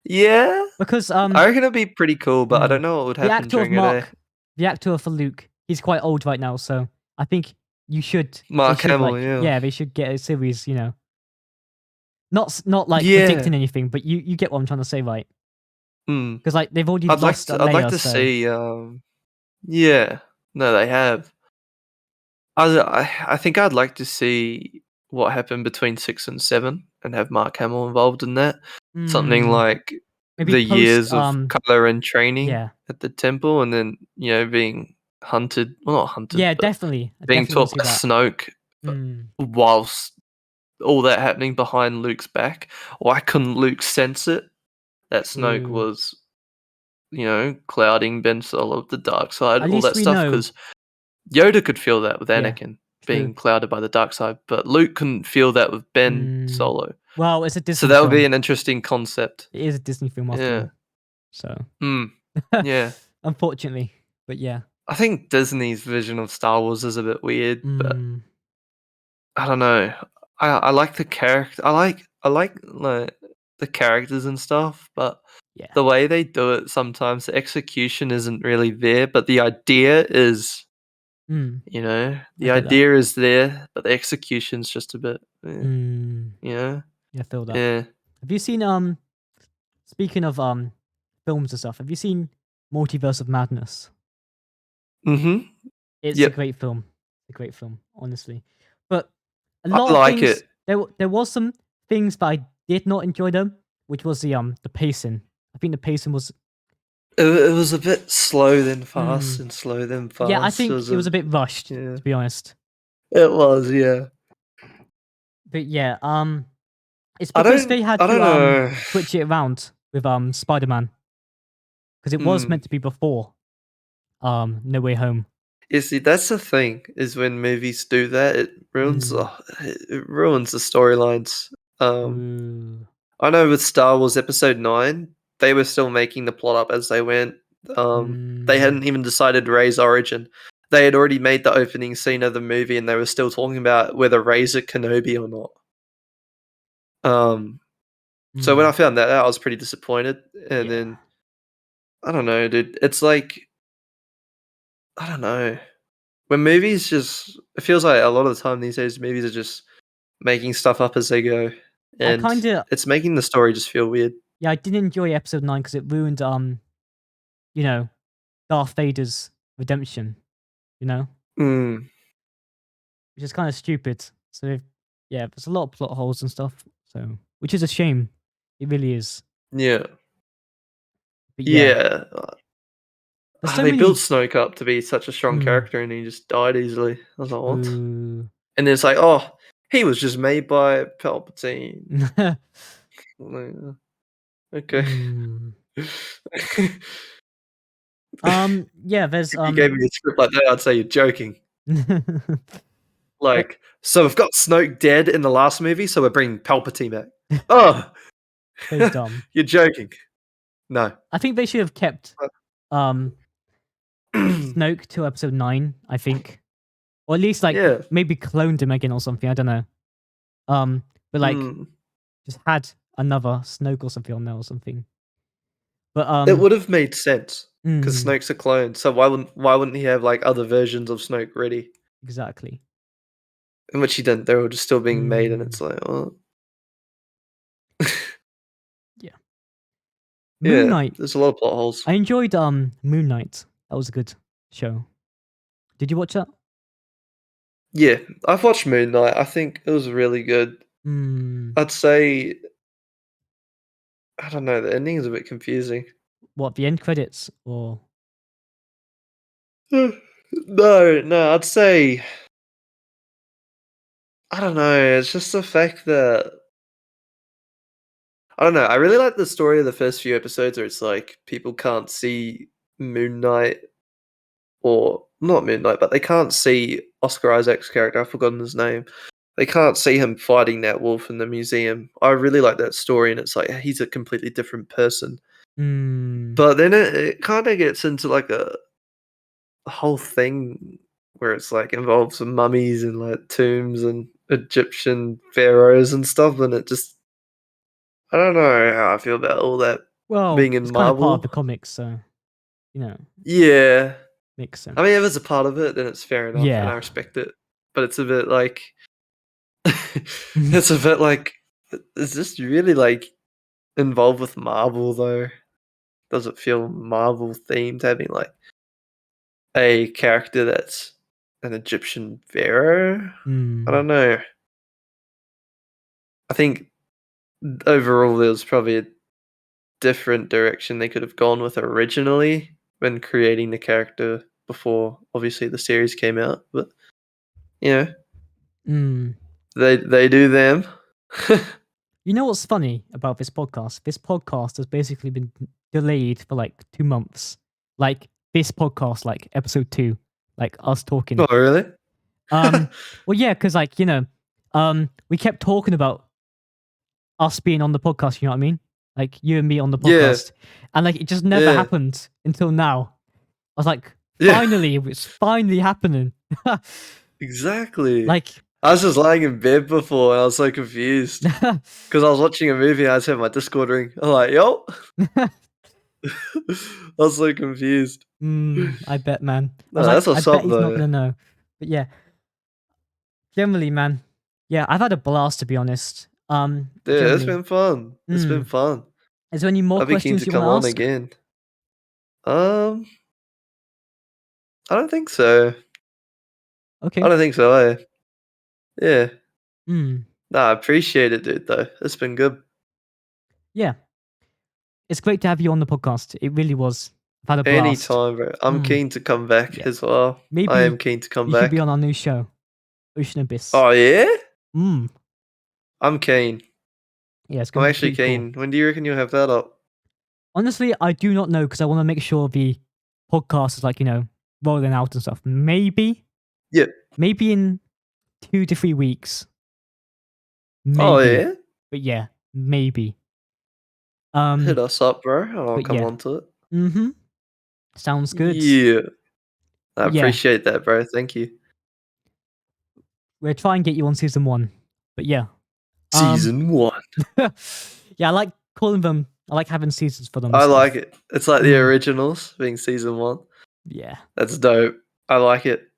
[SPEAKER 2] Yeah,
[SPEAKER 1] Because
[SPEAKER 2] I reckon it'd be pretty cool, but I
[SPEAKER 1] mm,
[SPEAKER 2] don't know what would
[SPEAKER 1] the
[SPEAKER 2] happen
[SPEAKER 1] actor of
[SPEAKER 2] during it.
[SPEAKER 1] Mark, the actor for Luke, he's quite old right now, so I think they
[SPEAKER 2] Mark
[SPEAKER 1] should
[SPEAKER 2] Hamill,
[SPEAKER 1] like
[SPEAKER 2] yeah.
[SPEAKER 1] yeah, they should get a series, you know. Not like
[SPEAKER 2] Yeah.
[SPEAKER 1] predicting anything, but you get what I'm trying to say, right?
[SPEAKER 2] Mm.
[SPEAKER 1] Because like they've already
[SPEAKER 2] I'd like
[SPEAKER 1] lost a
[SPEAKER 2] to. I'd like
[SPEAKER 1] Leia,
[SPEAKER 2] to
[SPEAKER 1] so
[SPEAKER 2] see. Yeah. No, they have. I think I'd like to see what happened between 6 and 7 and have Mark Hamill involved in that. Something
[SPEAKER 1] mm,
[SPEAKER 2] like
[SPEAKER 1] maybe
[SPEAKER 2] the
[SPEAKER 1] post
[SPEAKER 2] years of Kylo Ren training
[SPEAKER 1] yeah.
[SPEAKER 2] at the temple, and then, being hunted, well, not hunted,
[SPEAKER 1] Yeah,
[SPEAKER 2] but
[SPEAKER 1] definitely. I
[SPEAKER 2] being
[SPEAKER 1] definitely want
[SPEAKER 2] taught
[SPEAKER 1] to see
[SPEAKER 2] by
[SPEAKER 1] that.
[SPEAKER 2] Snoke,
[SPEAKER 1] Mm,
[SPEAKER 2] whilst all that happening behind Luke's back. Why couldn't Luke sense it? That Snoke
[SPEAKER 1] true.
[SPEAKER 2] was, clouding Ben Solo with the dark side,
[SPEAKER 1] At
[SPEAKER 2] all
[SPEAKER 1] least
[SPEAKER 2] that
[SPEAKER 1] we
[SPEAKER 2] stuff,
[SPEAKER 1] know.
[SPEAKER 2] because Yoda could feel that with
[SPEAKER 1] Yeah,
[SPEAKER 2] Anakin
[SPEAKER 1] true.
[SPEAKER 2] being clouded by the dark side, but Luke couldn't feel that with Ben
[SPEAKER 1] Mm,
[SPEAKER 2] Solo.
[SPEAKER 1] well, it's a
[SPEAKER 2] So
[SPEAKER 1] Disney
[SPEAKER 2] that would be
[SPEAKER 1] film.
[SPEAKER 2] an interesting concept.
[SPEAKER 1] It is a Disney film after
[SPEAKER 2] Yeah.
[SPEAKER 1] all. So
[SPEAKER 2] Mm. Yeah.
[SPEAKER 1] unfortunately. But yeah.
[SPEAKER 2] I think Disney's vision of Star Wars is a bit weird, but
[SPEAKER 1] Mm,
[SPEAKER 2] I don't know. I like the character. I like the characters and stuff, but
[SPEAKER 1] yeah,
[SPEAKER 2] the way they do it sometimes, the execution isn't really there, but the idea is,
[SPEAKER 1] I
[SPEAKER 2] the
[SPEAKER 1] get that.
[SPEAKER 2] idea is there, but the execution's just a bit,
[SPEAKER 1] Mm,
[SPEAKER 2] you know?
[SPEAKER 1] Yeah, I feel that.
[SPEAKER 2] Yeah.
[SPEAKER 1] Have you seen speaking of films and stuff, have you seen Multiverse of Madness?
[SPEAKER 2] Mm-hmm.
[SPEAKER 1] It's a
[SPEAKER 2] Yep.
[SPEAKER 1] great film. A great film, honestly. But a
[SPEAKER 2] I
[SPEAKER 1] lot of
[SPEAKER 2] like
[SPEAKER 1] things
[SPEAKER 2] it.
[SPEAKER 1] there was some things that I did not enjoy them, which was the pacing. I think the pacing was
[SPEAKER 2] It was a bit slow then fast
[SPEAKER 1] mm,
[SPEAKER 2] and slow then
[SPEAKER 1] yeah, I
[SPEAKER 2] fast.
[SPEAKER 1] think it was a bit rushed,
[SPEAKER 2] Yeah.
[SPEAKER 1] to be honest.
[SPEAKER 2] It was, yeah.
[SPEAKER 1] But yeah, it's
[SPEAKER 2] I
[SPEAKER 1] because they had
[SPEAKER 2] don't
[SPEAKER 1] to
[SPEAKER 2] know.
[SPEAKER 1] switch it around with Spider-Man because it was
[SPEAKER 2] Mm.
[SPEAKER 1] meant to be before No Way Home.
[SPEAKER 2] You see, that's the thing, is when movies do that,
[SPEAKER 1] Mm.
[SPEAKER 2] it ruins the storylines. Um,
[SPEAKER 1] Ooh.
[SPEAKER 2] I know with Star Wars Episode 9, they were still making the plot up as they went. They
[SPEAKER 1] Mm.
[SPEAKER 2] hadn't even decided Rey's origin. They had already made the opening scene of the movie, and they were still talking about whether Rey's a Kenobi or not. So when I
[SPEAKER 1] Mm.
[SPEAKER 2] found that out, I was pretty disappointed. And
[SPEAKER 1] Yeah.
[SPEAKER 2] then I don't know, dude. It's like I don't know. When movies just it feels like a lot of the time these days movies are just making stuff up as they go,
[SPEAKER 1] I
[SPEAKER 2] and
[SPEAKER 1] kind of
[SPEAKER 2] it's making the story just feel weird.
[SPEAKER 1] yeah, I didn't enjoy episode 9 because it ruined you know, Darth Vader's redemption, you know,
[SPEAKER 2] Mm,
[SPEAKER 1] which is kind of stupid. So yeah, there's a lot of plot holes and stuff. So which is a shame. It really is.
[SPEAKER 2] yeah,
[SPEAKER 1] But yeah,
[SPEAKER 2] yeah.
[SPEAKER 1] there's so
[SPEAKER 2] They built
[SPEAKER 1] many.
[SPEAKER 2] Snoke up to be such a strong
[SPEAKER 1] Mm,
[SPEAKER 2] character, and he just died easily. I was like, what?
[SPEAKER 1] boo.
[SPEAKER 2] And then it's like, oh, he was just made by Palpatine. Like, okay.
[SPEAKER 1] Mm. Yeah, there's
[SPEAKER 2] If you gave me a script like that, I'd say you're joking.
[SPEAKER 1] but
[SPEAKER 2] Like, so we've got Snoke dead in the last movie, so we're bringing Palpatine back. Oh,
[SPEAKER 1] so dumb.
[SPEAKER 2] you're joking. No.
[SPEAKER 1] I think they should have kept um Snoke to episode 9, I think. Or at least like
[SPEAKER 2] Yeah.
[SPEAKER 1] maybe cloned him again or something, I don't know. But like
[SPEAKER 2] Mm.
[SPEAKER 1] just had another Snoke or something on there or something. But
[SPEAKER 2] It would have made sense because
[SPEAKER 1] mm,
[SPEAKER 2] Snoke's a clone. So why wouldn't he have like other versions of Snoke ready?
[SPEAKER 1] exactly.
[SPEAKER 2] In which he didn't. They were just still being made, and
[SPEAKER 1] Mm,
[SPEAKER 2] it's like, oh,
[SPEAKER 1] yeah. Moon
[SPEAKER 2] yeah.
[SPEAKER 1] Knight.
[SPEAKER 2] There's a lot of plot holes.
[SPEAKER 1] I enjoyed Moon Knight. That was a good show. Did you watch that?
[SPEAKER 2] Yeah, I've watched Moon Knight. I think it was really good.
[SPEAKER 1] Mm,
[SPEAKER 2] I'd say I don't know. The ending is a bit confusing.
[SPEAKER 1] what, the end credits or
[SPEAKER 2] No. I'd say I don't know. It's just the fact that I don't know. I really like the story of the first few episodes where it's like people can't see Moon Knight or not Moon Knight, but they can't see Oscar Isaac's character. I've forgotten his name. They can't see him fighting that wolf in the museum. I really like that story, and it's like he's a completely different person.
[SPEAKER 1] mm,
[SPEAKER 2] But then it kind of gets into like a whole thing where it's like involves some mummies and like tombs and Egyptian pharaohs and stuff, and it just I don't know how I feel about all that
[SPEAKER 1] well,
[SPEAKER 2] being in
[SPEAKER 1] it's kind of part of
[SPEAKER 2] Marvel.
[SPEAKER 1] the comics, so you know,
[SPEAKER 2] Yeah.
[SPEAKER 1] makes
[SPEAKER 2] I mean,
[SPEAKER 1] sense.
[SPEAKER 2] if it's a part of it, then it's fair enough, and
[SPEAKER 1] Yeah.
[SPEAKER 2] I respect it. But it's a bit like, it's a bit like, is this really like involved with Marvel though? Does it feel Marvel themed having like a character that's an Egyptian pharaoh? I
[SPEAKER 1] Mm,
[SPEAKER 2] don't know. I think overall there was probably a different direction they could have gone with originally when creating the character before obviously the series came out. But you know,
[SPEAKER 1] mm.
[SPEAKER 2] they do them.
[SPEAKER 1] You know what's funny about this podcast? This podcast has basically been delayed for like 2 months. Like this podcast, like episode 2, like us talking.
[SPEAKER 2] Oh really?
[SPEAKER 1] Well, yeah, because like we kept talking about us being on the podcast. You know what I mean? Like you and me on the
[SPEAKER 2] Yeah,
[SPEAKER 1] podcast, and like it just never
[SPEAKER 2] yeah,
[SPEAKER 1] happened until now. I was like,
[SPEAKER 2] yeah.
[SPEAKER 1] finally, it's finally happening.
[SPEAKER 2] Exactly.
[SPEAKER 1] Like,
[SPEAKER 2] I was just lying in bed before and I was so confused because I was watching a movie and I just had my Discord ring. I'm like, yo. I was so confused.
[SPEAKER 1] I bet, man. I was
[SPEAKER 2] No,
[SPEAKER 1] like,
[SPEAKER 2] that's
[SPEAKER 1] I
[SPEAKER 2] what's
[SPEAKER 1] bet
[SPEAKER 2] up
[SPEAKER 1] he's not
[SPEAKER 2] though.
[SPEAKER 1] gonna know. But yeah, generally, man. Yeah, I've had a blast to be honest.
[SPEAKER 2] Dude, it's
[SPEAKER 1] generally.
[SPEAKER 2] been fun. It's been fun.
[SPEAKER 1] Is there any more
[SPEAKER 2] I'd be keen
[SPEAKER 1] questions
[SPEAKER 2] to
[SPEAKER 1] you
[SPEAKER 2] come
[SPEAKER 1] want
[SPEAKER 2] on
[SPEAKER 1] to ask?
[SPEAKER 2] again. I don't think so.
[SPEAKER 1] Okay.
[SPEAKER 2] I don't think so. Yeah.
[SPEAKER 1] Hmm.
[SPEAKER 2] Nah, I appreciate it, dude. Though it's been good.
[SPEAKER 1] Yeah. It's great to have you on the podcast. It really was. I've had a blast.
[SPEAKER 2] Anytime, bro. I'm keen to come back
[SPEAKER 1] Yeah.
[SPEAKER 2] as well. I
[SPEAKER 1] Maybe
[SPEAKER 2] am keen to come
[SPEAKER 1] you should be
[SPEAKER 2] back.
[SPEAKER 1] on our new show, Ocean Abyss.
[SPEAKER 2] Oh yeah,
[SPEAKER 1] Hmm.
[SPEAKER 2] I'm keen.
[SPEAKER 1] Yeah, it's
[SPEAKER 2] I'm
[SPEAKER 1] gonna be
[SPEAKER 2] actually
[SPEAKER 1] pretty
[SPEAKER 2] keen.
[SPEAKER 1] cool.
[SPEAKER 2] When do you reckon you'll have that up?
[SPEAKER 1] Honestly, I do not know because I want to make sure the podcast is like, rolling out and stuff. Maybe
[SPEAKER 2] Yeah.
[SPEAKER 1] in 2 to 3 weeks.
[SPEAKER 2] Oh
[SPEAKER 1] Maybe.
[SPEAKER 2] yeah.
[SPEAKER 1] But yeah, maybe.
[SPEAKER 2] Hit us up, bro, and I'll
[SPEAKER 1] But
[SPEAKER 2] come
[SPEAKER 1] yeah.
[SPEAKER 2] on to it.
[SPEAKER 1] Mm-hmm. Sounds good.
[SPEAKER 2] Yeah. I
[SPEAKER 1] Yeah.
[SPEAKER 2] appreciate that, bro. Thank you.
[SPEAKER 1] We'll try and get you on season 1. But yeah.
[SPEAKER 2] Season 1.
[SPEAKER 1] Yeah, I like calling them. I like having seasons for them and
[SPEAKER 2] I
[SPEAKER 1] stuff.
[SPEAKER 2] like it. It's like the originals being season 1.
[SPEAKER 1] Yeah.
[SPEAKER 2] That's dope. I like it.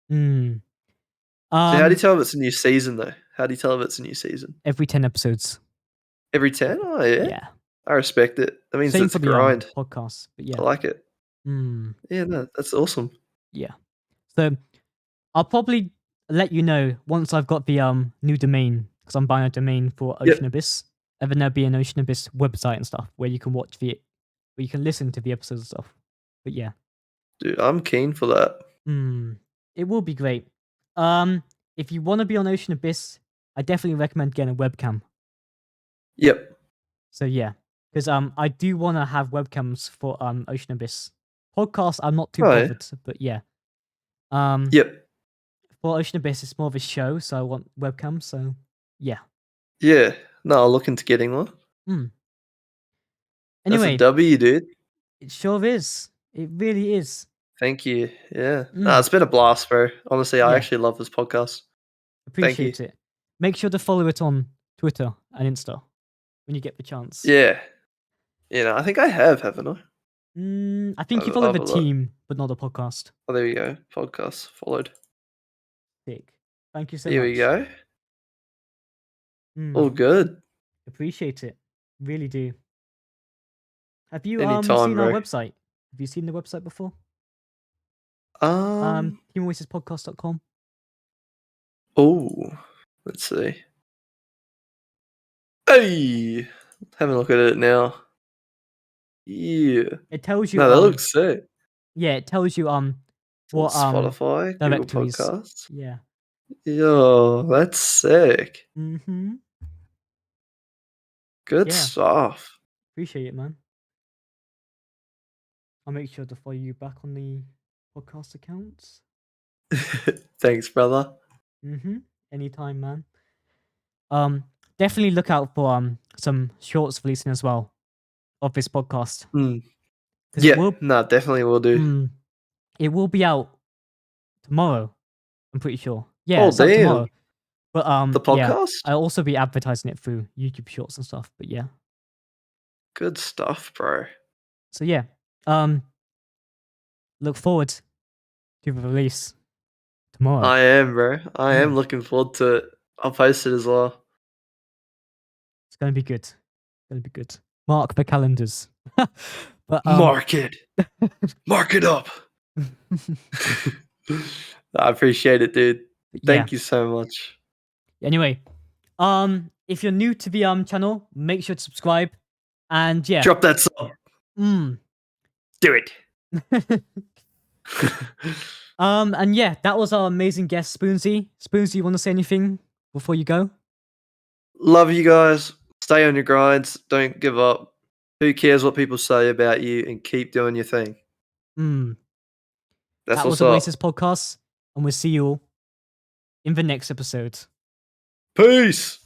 [SPEAKER 1] Hmm.
[SPEAKER 2] So how do you tell if it's a new season, though? How do you tell if it's a new season?
[SPEAKER 1] Every 10 episodes.
[SPEAKER 2] Every 10? Oh, yeah.
[SPEAKER 1] Yeah.
[SPEAKER 2] I respect it. That means
[SPEAKER 1] Same
[SPEAKER 2] it's
[SPEAKER 1] for
[SPEAKER 2] a
[SPEAKER 1] the
[SPEAKER 2] grind.
[SPEAKER 1] podcast. But yeah.
[SPEAKER 2] I like it.
[SPEAKER 1] Hmm.
[SPEAKER 2] Yeah, no, that's awesome.
[SPEAKER 1] Yeah. So I'll probably let you know once I've got the new domain because I'm buying a domain for Ocean Abyss. And then there'll be an Ocean Abyss website and stuff where you can where you can listen to the episodes and stuff. But yeah.
[SPEAKER 2] Dude, I'm keen for that.
[SPEAKER 1] It will be great. If you want to be on Ocean Abyss, I definitely recommend getting a webcam.
[SPEAKER 2] Yep.
[SPEAKER 1] So yeah, because I do want to have webcams for Ocean Abyss podcast. I'm not too bothered, but yeah.
[SPEAKER 2] Yep.
[SPEAKER 1] For Ocean Abyss, it's more of a show, so I want webcams. So yeah.
[SPEAKER 2] Yeah. No, I'll look into getting one.
[SPEAKER 1] Anyway,
[SPEAKER 2] that's a W, dude.
[SPEAKER 1] it sure is. It really is.
[SPEAKER 2] Thank you. Yeah. No, it's been a blast, bro. Honestly, I actually love this podcast.
[SPEAKER 1] Appreciate it. Make sure to follow it on Twitter and Insta when you get the chance.
[SPEAKER 2] Yeah. I think I have, haven't I?
[SPEAKER 1] I think you follow the team, but not the podcast.
[SPEAKER 2] Oh, there you go. Podcast followed.
[SPEAKER 1] Sick. Thank you so
[SPEAKER 2] Here
[SPEAKER 1] much.
[SPEAKER 2] we go. All good.
[SPEAKER 1] Appreciate it. Really do. Have you
[SPEAKER 2] Anytime,
[SPEAKER 1] seen our
[SPEAKER 2] bro.
[SPEAKER 1] website? Have you seen the website before?
[SPEAKER 2] Um.
[SPEAKER 1] TeamOasisPodcast.com.
[SPEAKER 2] Oh, let's see. Hey, having a look at it now. Yeah.
[SPEAKER 1] It tells you.
[SPEAKER 2] No, that looks sick.
[SPEAKER 1] Yeah, it tells you what
[SPEAKER 2] Spotify, Google
[SPEAKER 1] directories.
[SPEAKER 2] Podcasts.
[SPEAKER 1] Yeah.
[SPEAKER 2] Yo, that's sick. Good stuff.
[SPEAKER 1] Appreciate it, man. I'll make sure to follow you back on the podcast accounts.
[SPEAKER 2] Thanks, brother.
[SPEAKER 1] Anytime, man. Definitely look out for some shorts releasing as well of this podcast.
[SPEAKER 2] Yeah, definitely will do.
[SPEAKER 1] It will be out tomorrow. I'm pretty sure. Yeah,
[SPEAKER 2] Oh,
[SPEAKER 1] it's out
[SPEAKER 2] damn.
[SPEAKER 1] tomorrow. But
[SPEAKER 2] The podcast?
[SPEAKER 1] Yeah, I'll also be advertising it through YouTube Shorts and stuff. But yeah.
[SPEAKER 2] Good stuff, bro.
[SPEAKER 1] So yeah, look forward to the release tomorrow.
[SPEAKER 2] I am, bro. I am looking forward to it. I'll post it as well.
[SPEAKER 1] It's gonna be good. It's gonna be good. Mark the calendars. But
[SPEAKER 2] mark it. Mark it up. I appreciate it, dude. Thank you so much.
[SPEAKER 1] Anyway, if you're new to the channel, make sure to subscribe. And yeah,
[SPEAKER 2] drop that sub. Do it.
[SPEAKER 1] And yeah, that was our amazing guest, Spoonzy. Spoonzy, you want to say anything before you go?
[SPEAKER 2] Love you guys. Stay on your grinds. Don't give up. Who cares what people say about you, and keep doing your thing. That's
[SPEAKER 1] that was Oasis podcast, and we'll see you all in the next episode.
[SPEAKER 2] Peace.